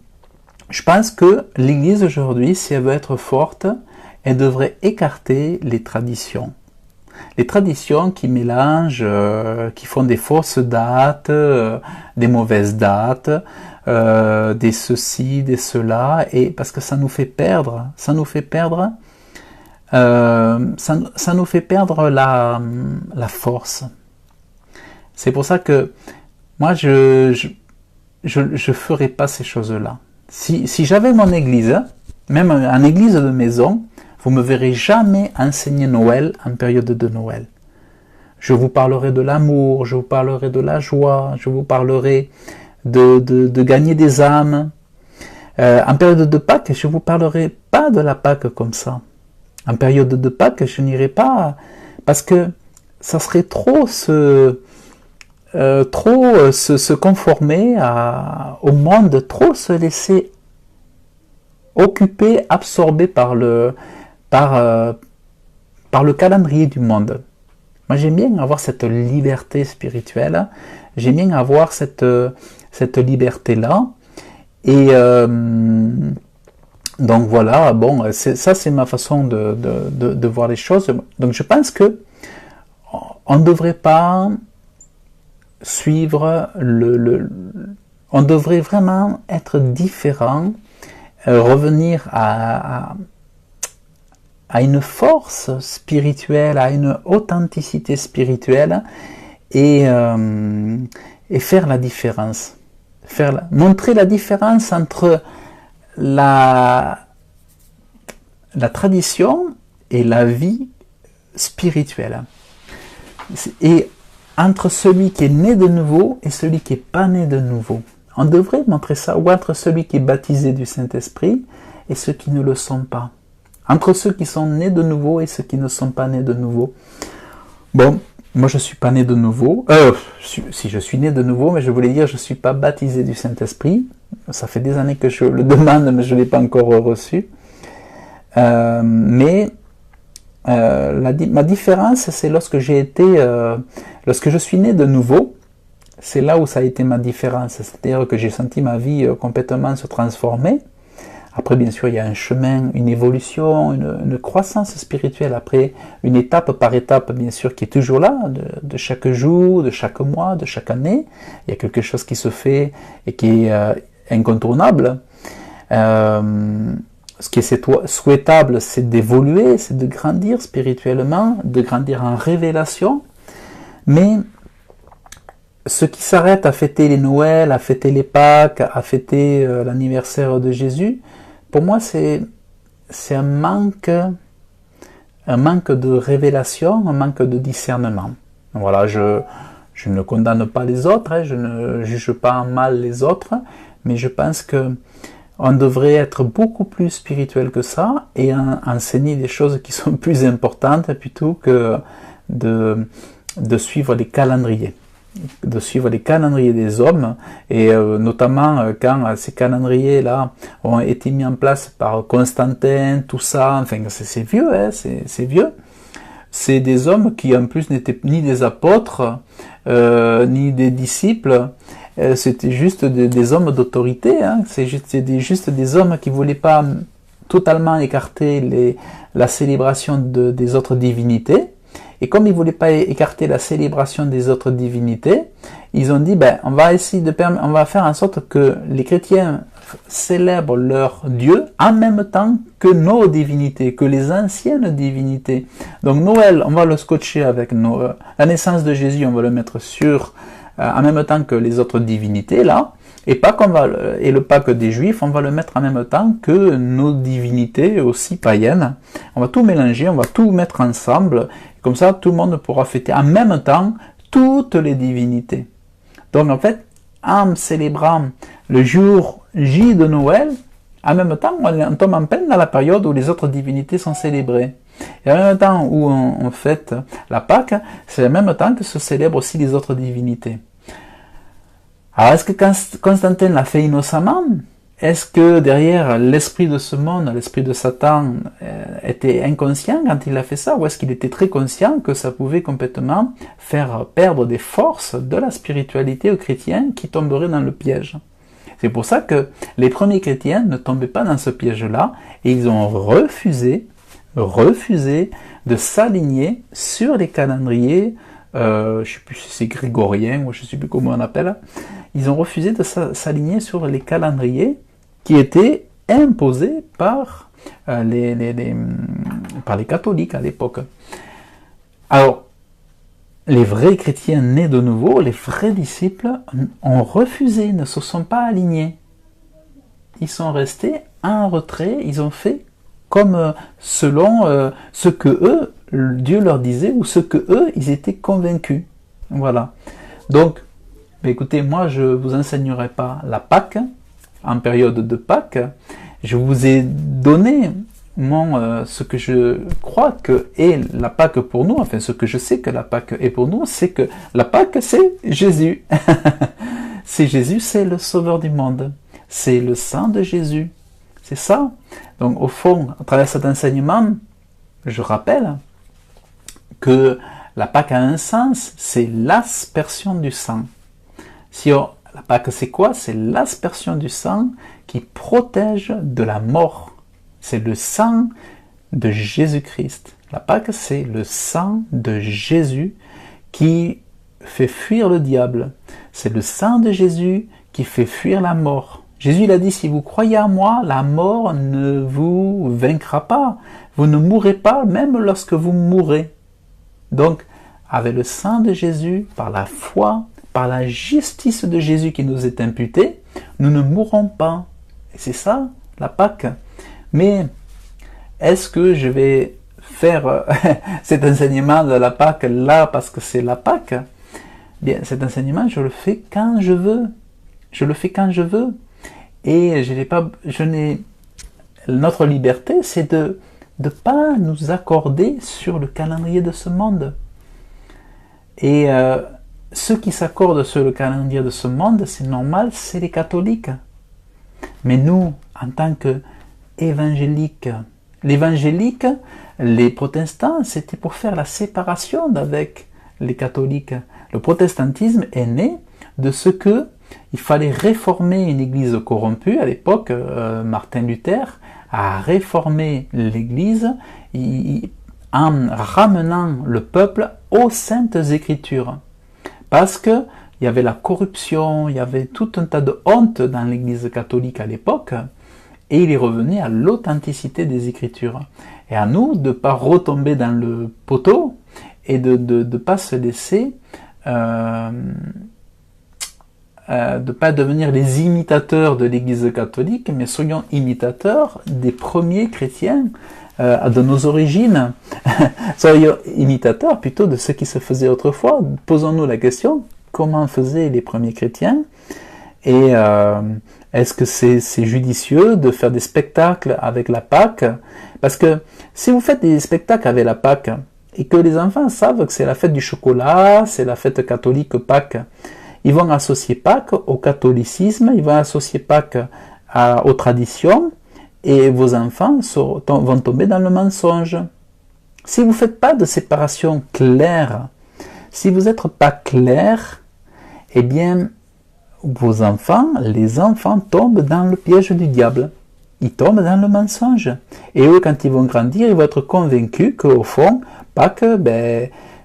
pense que l'Église aujourd'hui, si elle veut être forte, elle devrait écarter les traditions. Les traditions qui mélangent, qui font des fausses dates, des mauvaises dates, des ceci, des cela, et parce que ça nous fait perdre la force. C'est pour ça que moi je ferai pas ces choses-là. Si j'avais mon église, même en église de maison, vous me verrez jamais enseigner Noël en période de Noël. Je vous parlerai de l'amour, je vous parlerai de la joie, je vous parlerai de gagner des âmes. En période de Pâques, je ne vous parlerai pas de la Pâque comme ça. En période de Pâques, je n'irai pas, parce que ça serait trop se conformer au monde, trop se laisser occuper, absorber par le calendrier du monde. Moi, j'aime bien avoir cette liberté spirituelle, j'aime bien avoir cette liberté-là, et donc voilà, bon, ça c'est ma façon de voir les choses. Donc je pense que on ne devrait pas suivre on devrait vraiment être différent, revenir à une force spirituelle, à une authenticité spirituelle, et faire la différence. Montrer la différence entre la tradition et la vie spirituelle. Et entre celui qui est né de nouveau et celui qui n'est pas né de nouveau. On devrait montrer ça, ou entre celui qui est baptisé du Saint-Esprit et ceux qui ne le sont pas. Entre ceux qui sont nés de nouveau et ceux qui ne sont pas nés de nouveau. Bon, moi je ne suis pas né de nouveau. Si je suis né de nouveau, mais je voulais dire je ne suis pas baptisé du Saint-Esprit. Ça fait des années que je le demande, mais je ne l'ai pas encore reçu. Ma différence, c'est lorsque lorsque je suis né de nouveau, c'est là où ça a été ma différence. C'est-à-dire que j'ai senti ma vie complètement se transformer. Après, bien sûr, il y a un chemin, une évolution, une croissance spirituelle. Après, une étape par étape, bien sûr, qui est toujours là, de chaque jour, de chaque mois, de chaque année. Il y a quelque chose qui se fait et qui est incontournable. Ce qui est souhaitable, c'est d'évoluer, c'est de grandir spirituellement, de grandir en révélation. Mais ceux qui s'arrêtent à fêter les Noëls, à fêter les Pâques, à fêter l'anniversaire de Jésus, pour moi, c'est un manque de révélation, un manque de discernement. Voilà, je ne condamne pas les autres, je ne juge pas en mal les autres, mais je pense que on devrait être beaucoup plus spirituel que ça et enseigner des choses qui sont plus importantes plutôt que de suivre les calendriers. De suivre les calendriers des hommes, et notamment quand ces calendriers-là ont été mis en place par Constantin, tout ça, enfin c'est vieux, hein, c'est vieux. C'est des hommes qui en plus n'étaient ni des apôtres, ni des disciples, c'était juste des hommes d'autorité, hein. C'était juste des hommes qui ne voulaient pas totalement écarter la célébration des autres divinités. Et comme ils ne voulaient pas écarter la célébration des autres divinités, ils ont dit, on va faire en sorte que les chrétiens célèbrent leur Dieu en même temps que nos divinités, que les anciennes divinités. Donc Noël, on va le scotcher avec la naissance de Jésus, on va le mettre en même temps que les autres divinités, là. Et le Pâques des Juifs, on va le mettre en même temps que nos divinités aussi païennes. On va tout mélanger, on va tout mettre ensemble. Comme ça, tout le monde pourra fêter en même temps toutes les divinités. Donc en fait, en célébrant le jour J de Noël, en même temps, on tombe en pleine dans la période où les autres divinités sont célébrées. Et en même temps où on fête la Pâque, c'est en même temps que se célèbrent aussi les autres divinités. Alors, est-ce que Constantin l'a fait innocemment? Est-ce que derrière l'esprit de ce monde, l'esprit de Satan, était inconscient quand il a fait ça? Ou est-ce qu'il était très conscient que ça pouvait complètement faire perdre des forces de la spiritualité aux chrétiens qui tomberaient dans le piège? C'est pour ça que les premiers chrétiens ne tombaient pas dans ce piège-là et ils ont refusé de s'aligner sur les calendriers, je ne sais plus si c'est grégorien ou je ne sais plus comment on appelle. Ils ont refusé de s'aligner sur les calendriers qui étaient imposés par les catholiques à l'époque. Alors, les vrais chrétiens nés de nouveau, les vrais disciples, ont refusé, ne se sont pas alignés. Ils sont restés en retrait, ils ont fait comme selon ce que eux, Dieu leur disait, ou ce que eux, ils étaient convaincus. Voilà. Donc, écoutez, moi, je ne vous enseignerai pas la Pâque, en période de Pâques. Je vous ai donné ce que je crois que est la Pâque pour nous, enfin ce que je sais que la Pâque est pour nous, c'est que la Pâque c'est Jésus. C'est Jésus, c'est le Sauveur du monde. C'est le sang de Jésus. C'est ça. Donc au fond, à travers cet enseignement, je rappelle que la Pâque a un sens, c'est l'aspersion du sang. La Pâque c'est quoi? C'est l'aspersion du sang qui protège de la mort. C'est le sang de Jésus-Christ. La Pâque c'est le sang de Jésus qui fait fuir le diable. C'est le sang de Jésus qui fait fuir la mort. Jésus il a dit, si vous croyez en moi, la mort ne vous vaincra pas. Vous ne mourrez pas même lorsque vous mourrez. Donc, avec le sang de Jésus, par la foi, par la justice de Jésus qui nous est imputée, nous ne mourrons pas. Et c'est ça, la Pâque. Mais, est-ce que je vais faire cet enseignement de la Pâque là parce que c'est la Pâque? Bien, cet enseignement, je le fais quand je veux. Je le fais quand je veux. Et notre liberté, c'est de ne pas nous accorder sur le calendrier de ce monde. Et ceux qui s'accordent sur le calendrier de ce monde, c'est normal, c'est les catholiques. Mais nous, en tant qu'évangéliques, l'évangélique, les protestants, c'était pour faire la séparation avec les catholiques. Le protestantisme est né de ce que il fallait réformer une église corrompue. À l'époque, Martin Luther a réformé l'église en ramenant le peuple aux saintes écritures. Parce que il y avait la corruption, il y avait tout un tas de honte dans l'église catholique à l'époque, et il est revenu à l'authenticité des écritures. Et à nous de ne pas retomber dans le poteau et de ne pas se laisser de pas devenir les imitateurs de l'Église catholique, mais soyons imitateurs des premiers chrétiens de nos origines. Soyons imitateurs plutôt de ce qui se faisait autrefois. Posons-nous la question, comment faisaient les premiers chrétiens? Et est-ce que c'est judicieux de faire des spectacles avec la Pâque? Parce que si vous faites des spectacles avec la Pâque, et que les enfants savent que c'est la fête du chocolat, c'est la fête catholique Pâques, ils vont associer Pâques au catholicisme, ils vont associer Pâques aux traditions, et vos enfants vont tomber dans le mensonge. Si vous ne faites pas de séparation claire, si vous n'êtes pas clair, eh bien, les enfants tombent dans le piège du diable. Ils tombent dans le mensonge. Et eux, quand ils vont grandir, ils vont être convaincus qu'au fond, Pâques,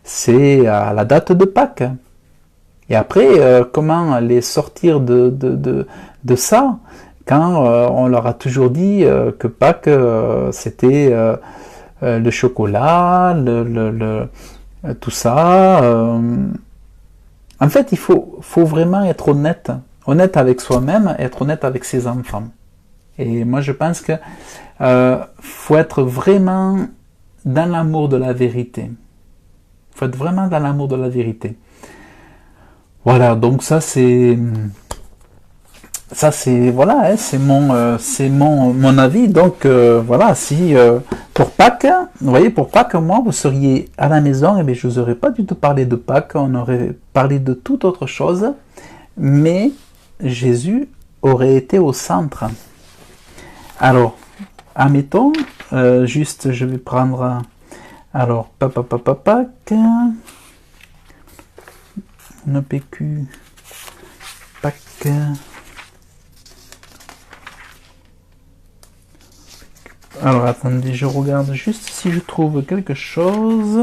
c'est à la date de Pâques. Et après, comment les sortir de ça quand on leur a toujours dit que Pâques c'était le chocolat, tout ça. En fait, il faut vraiment être honnête avec soi-même, être honnête avec ses enfants. Et moi, je pense que faut être vraiment dans l'amour de la vérité. Faut être vraiment dans l'amour de la vérité. Voilà, donc ça c'est voilà, hein, c'est mon avis. Donc voilà, si pour Pâques, vous voyez, pour Pâques, moi, vous seriez à la maison, et bien je vous aurais pas du tout parlé de Pâques, on aurait parlé de toute autre chose, mais Jésus aurait été au centre. Alors, admettons, juste, je vais prendre, alors, Pâques. Le PQ, Pâques. Alors attendez, je regarde juste si je trouve quelque chose.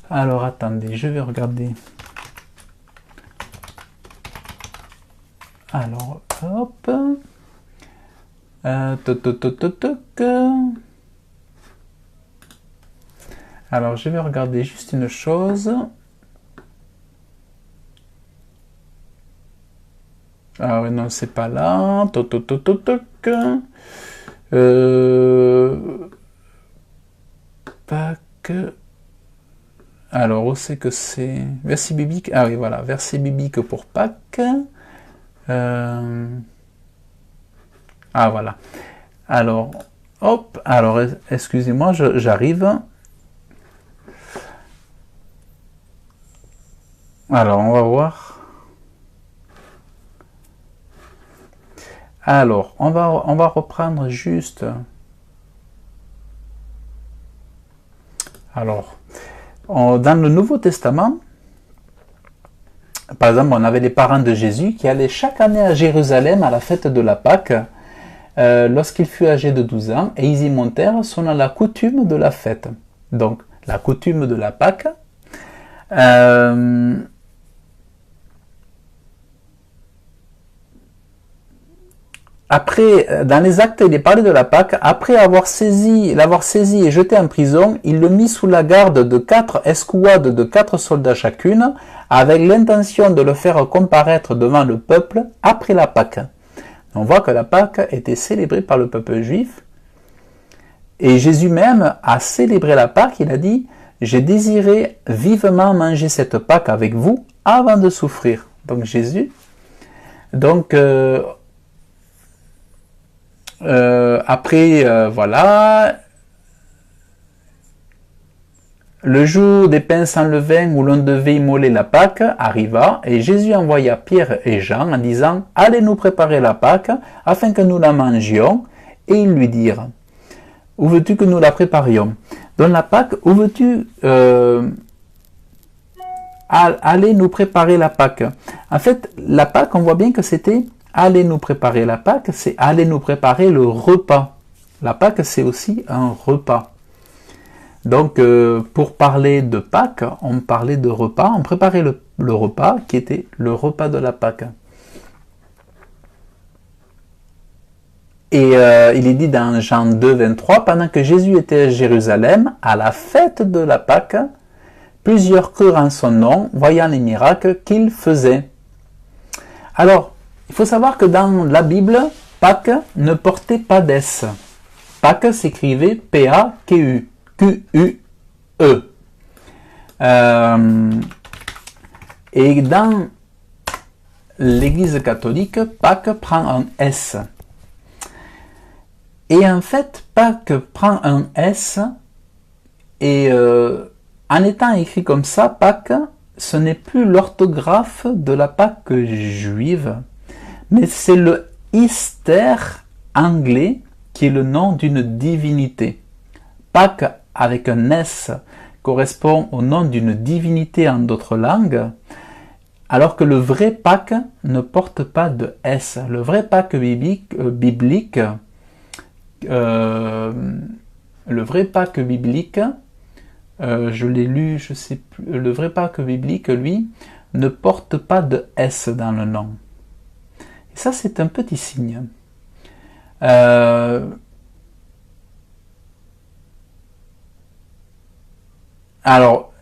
Alors attendez, je vais regarder. Alors, hop. Alors, je vais regarder juste une chose. Ah ouais, non, c'est pas là. Pâques. Alors, où c'est que c'est? Verset biblique. Ah oui, voilà, verset biblique pour Pâques. Ah, voilà. Alors, hop, alors, excusez-moi, j'arrive. Alors, on va voir. Alors, on va reprendre juste. Alors, dans le Nouveau Testament, par exemple, on avait les parents de Jésus qui allaient chaque année à Jérusalem à la fête de la Pâque, lorsqu'il fut âgé de 12 ans, et ils y montèrent selon la coutume de la fête. Donc, la coutume de la Pâque. Après, dans les actes, il est parlé de la Pâque. Après l'avoir saisi et jeté en prison, il le mit sous la garde de 4 escouades de 4 soldats chacune, avec l'intention de le faire comparaître devant le peuple après la Pâque. On voit que la Pâque était célébrée par le peuple juif. Et Jésus même a célébré la Pâque. Il a dit « J'ai désiré vivement manger cette Pâque avec vous avant de souffrir. » Donc Jésus. Donc, après, voilà, le jour des pains sans levain où l'on devait immoler la Pâque arriva, et Jésus envoya Pierre et Jean en disant « Allez nous préparer la Pâque, afin que nous la mangions. » Et ils lui dirent « Où veux-tu que nous la préparions ?» Donc la Pâque, où veux-tu aller nous préparer la Pâque? En fait, la Pâque, on voit bien que c'était aller nous préparer la Pâque, c'est aller nous préparer le repas. La Pâque, c'est aussi un repas. Donc, pour parler de Pâques, on parlait de repas, on préparait le repas qui était le repas de la Pâque. Et il est dit dans Jean 2, 23, pendant que Jésus était à Jérusalem, à la fête de la Pâque, plusieurs crurent en son nom, voyant les miracles qu'il faisait. Alors, il faut savoir que dans la Bible, Pâques ne portait pas d'S. Pâques s'écrivait P-A-Q-U. Q-U-E. Et dans l'Église catholique, Pâques prend un S. Et en fait, Pâques prend un S, et en étant écrit comme ça, Pâques, ce n'est plus l'orthographe de la Pâque juive, mais c'est le Easter anglais qui est le nom d'une divinité. Pâques avec un S correspond au nom d'une divinité en d'autres langues, alors que le vrai Pâques ne porte pas de S. Le vrai Pâques biblique, je l'ai lu, je sais plus, le vrai Pâques biblique, lui, ne porte pas de S dans le nom. Et ça, c'est un petit signe. Alors,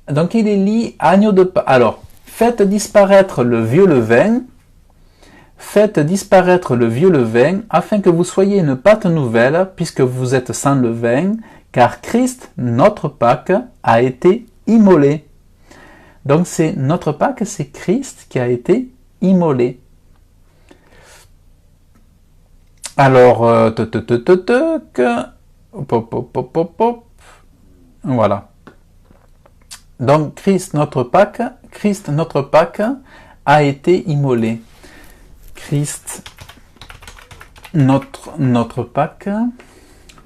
donc il est dit agneau de Pâques. Alors, faites disparaître le vieux levain. Faites disparaître le vieux levain, afin que vous soyez une pâte nouvelle, puisque vous êtes sans levain, car Christ, notre Pâques, a été immolé. Donc c'est notre Pâques, c'est Christ qui a été immolé. Alors, voilà. Donc Christ, notre Pâques, a été immolé. Christ, notre Pâques.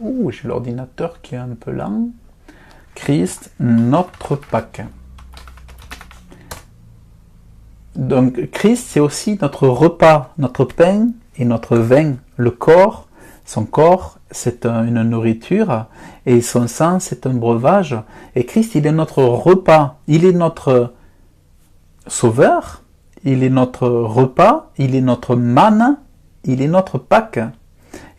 Ouh, j'ai l'ordinateur qui est un peu lent. Christ, notre Pâques. Donc, Christ, c'est aussi notre repas, notre pain et notre vin. Le corps, son corps, c'est une nourriture, et son sang, c'est un breuvage. Et Christ, il est notre repas, il est notre sauveur, il est notre repas, il est notre manne, il est notre Pâques.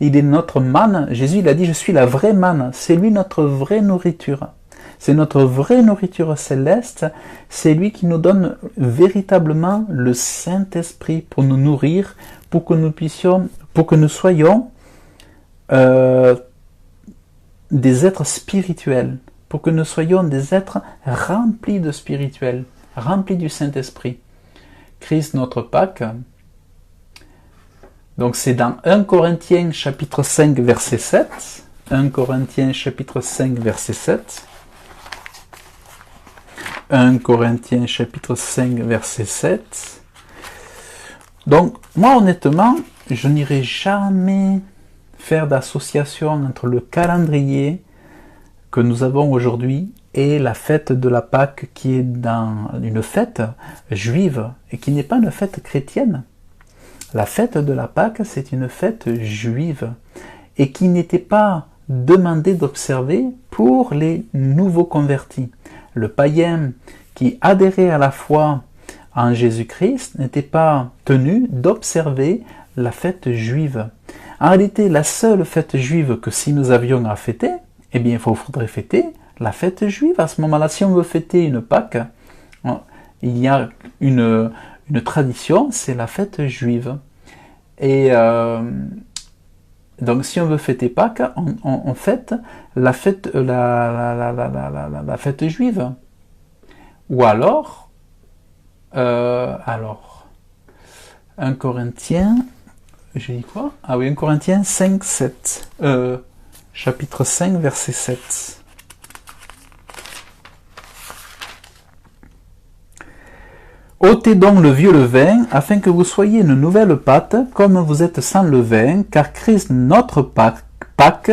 Il est notre manne. Jésus, il a dit, je suis la vraie manne. C'est lui notre vraie nourriture. C'est notre vraie nourriture céleste. C'est lui qui nous donne véritablement le Saint-Esprit pour nous nourrir, pour que nous soyons des êtres spirituels. pour que nous soyons des êtres remplis de spirituel, remplis du Saint-Esprit. Christ notre Pâque. Donc c'est dans 1 Corinthiens chapitre 5 verset 7. 1 Corinthiens chapitre 5 verset 7. 1 Corinthiens chapitre 5 verset 7. Donc moi honnêtement, je n'irai jamais faire d'association entre le calendrier que nous avons aujourd'hui et la fête de la Pâque qui est dans une fête juive et qui n'est pas une fête chrétienne. La fête de la Pâque, c'est une fête juive et qui n'était pas demandée d'observer pour les nouveaux convertis. Le païen qui adhérait à la foi en Jésus-Christ n'était pas tenu d'observer la fête juive. En réalité, la seule fête juive que si nous avions à fêter, eh bien, il faudrait fêter la fête juive. À ce moment-là, si on veut fêter une Pâque, il y a une tradition, c'est la fête juive. Et donc, si on veut fêter Pâques, on fête la fête, la fête juive. Ou alors, 1 Corinthiens, j'ai dit quoi? Ah oui, 1 Corinthiens 5, 7. Chapitre 5, verset 7. Ôtez donc le vieux levain, afin que vous soyez une nouvelle pâte, comme vous êtes sans levain, car Christ, notre Pâque,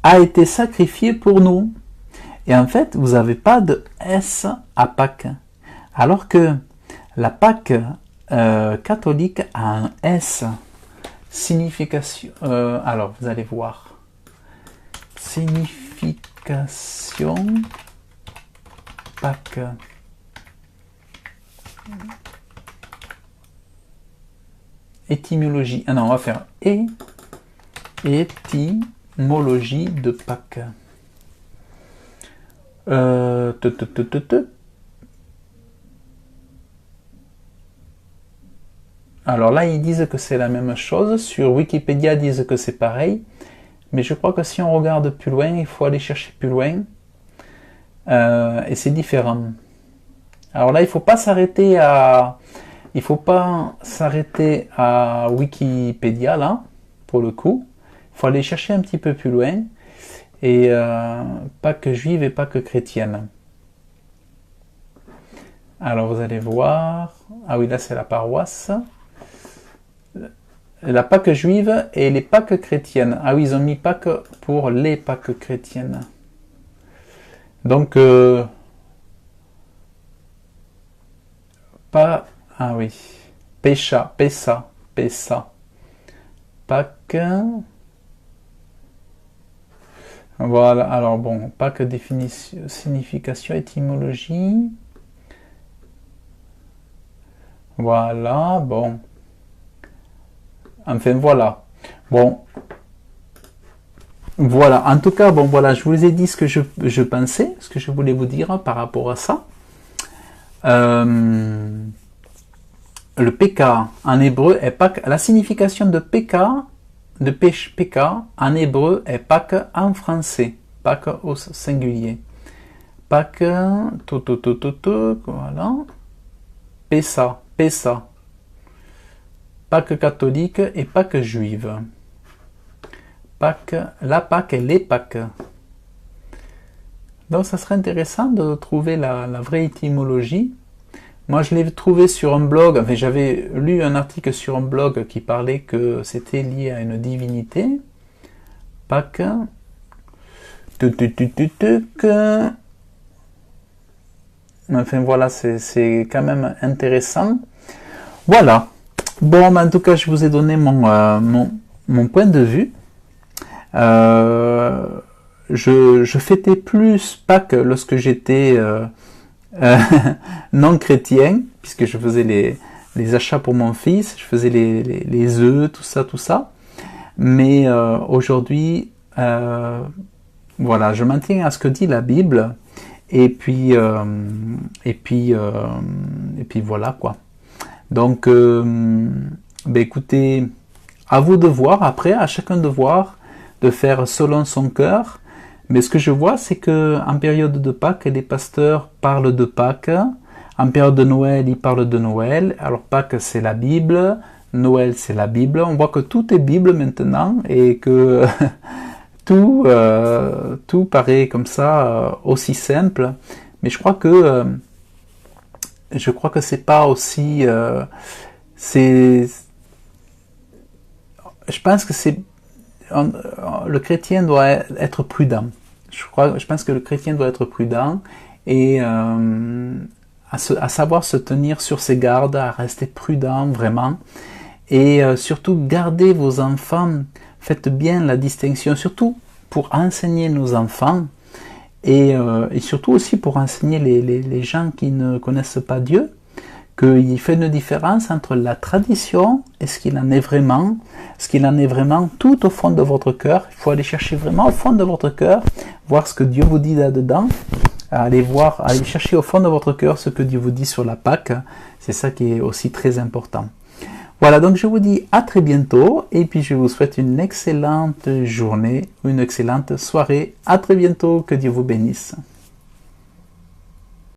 a été sacrifié pour nous. Et en fait, vous n'avez pas de S à Pâques. Alors que la Pâque catholique a un S. Signification. Alors, vous allez voir. Signification Pâques. Étymologie. Ah non, on va faire étymologie de Pâques. Alors là, ils disent que c'est la même chose. Sur Wikipédia, ils disent que c'est pareil. Mais je crois que si on regarde plus loin, il faut aller chercher plus loin. Et c'est différent. Alors là, il faut pas s'arrêter à Wikipédia, là, pour le coup. Il faut aller chercher un petit peu plus loin. Et Pâques juive et Pâques chrétienne. Alors vous allez voir. Ah oui, là c'est la paroisse. La Pâque juive et les Pâques chrétiennes. Ah oui, ils ont mis Pâques pour les Pâques chrétiennes. Donc, ah oui. Pessa. Pâques. Voilà, alors bon, Pâques définition, signification, étymologie. Voilà, bon. Enfin, voilà. Bon. Voilà, en tout cas, bon, voilà, je vous ai dit ce que je pensais, ce que je voulais vous dire par rapport à ça. Le PK en hébreu est Pâques. La signification de PK, PK en hébreu est Pâques en français. Pâques au singulier. Pâques, voilà. Pessa. Pâques catholique et Pâques juive. Pâques, la Pâque et les Pâques. Donc ça serait intéressant de trouver la vraie étymologie. Moi je l'ai trouvé sur un blog, enfin j'avais lu un article sur un blog qui parlait que c'était lié à une divinité. Pâques. Enfin voilà, c'est quand même intéressant. Voilà. Bon, en tout cas, je vous ai donné mon point de vue. Je fêtais plus Pâques lorsque j'étais non chrétien, puisque je faisais les achats pour mon fils, je faisais les œufs, tout ça. Mais aujourd'hui, voilà, je m'en tiens à ce que dit la Bible. Et puis voilà quoi. Donc, écoutez, à vous de voir après, à chacun de voir, de faire selon son cœur. Mais ce que je vois, c'est que en période de Pâques, les pasteurs parlent de Pâques. En période de Noël, ils parlent de Noël. Alors Pâques, c'est la Bible. Noël, c'est la Bible. On voit que tout est Bible maintenant et que tout paraît comme ça aussi simple. Mais je crois que c'est pas aussi. Je pense que le chrétien doit être prudent. Je pense que le chrétien doit être prudent et à savoir se tenir sur ses gardes, à rester prudent vraiment. Et surtout, gardez vos enfants, faites bien la distinction, surtout pour enseigner nos enfants, et surtout aussi pour enseigner les gens qui ne connaissent pas Dieu, qu'il fait une différence entre la tradition et ce qu'il en est vraiment tout au fond de votre cœur. Il faut aller chercher vraiment au fond de votre cœur, voir ce que Dieu vous dit là-dedans, aller chercher au fond de votre cœur ce que Dieu vous dit sur la Pâque. C'est ça qui est aussi très important. Voilà, donc je vous dis à très bientôt et puis je vous souhaite une excellente journée, une excellente soirée. À très bientôt, que Dieu vous bénisse.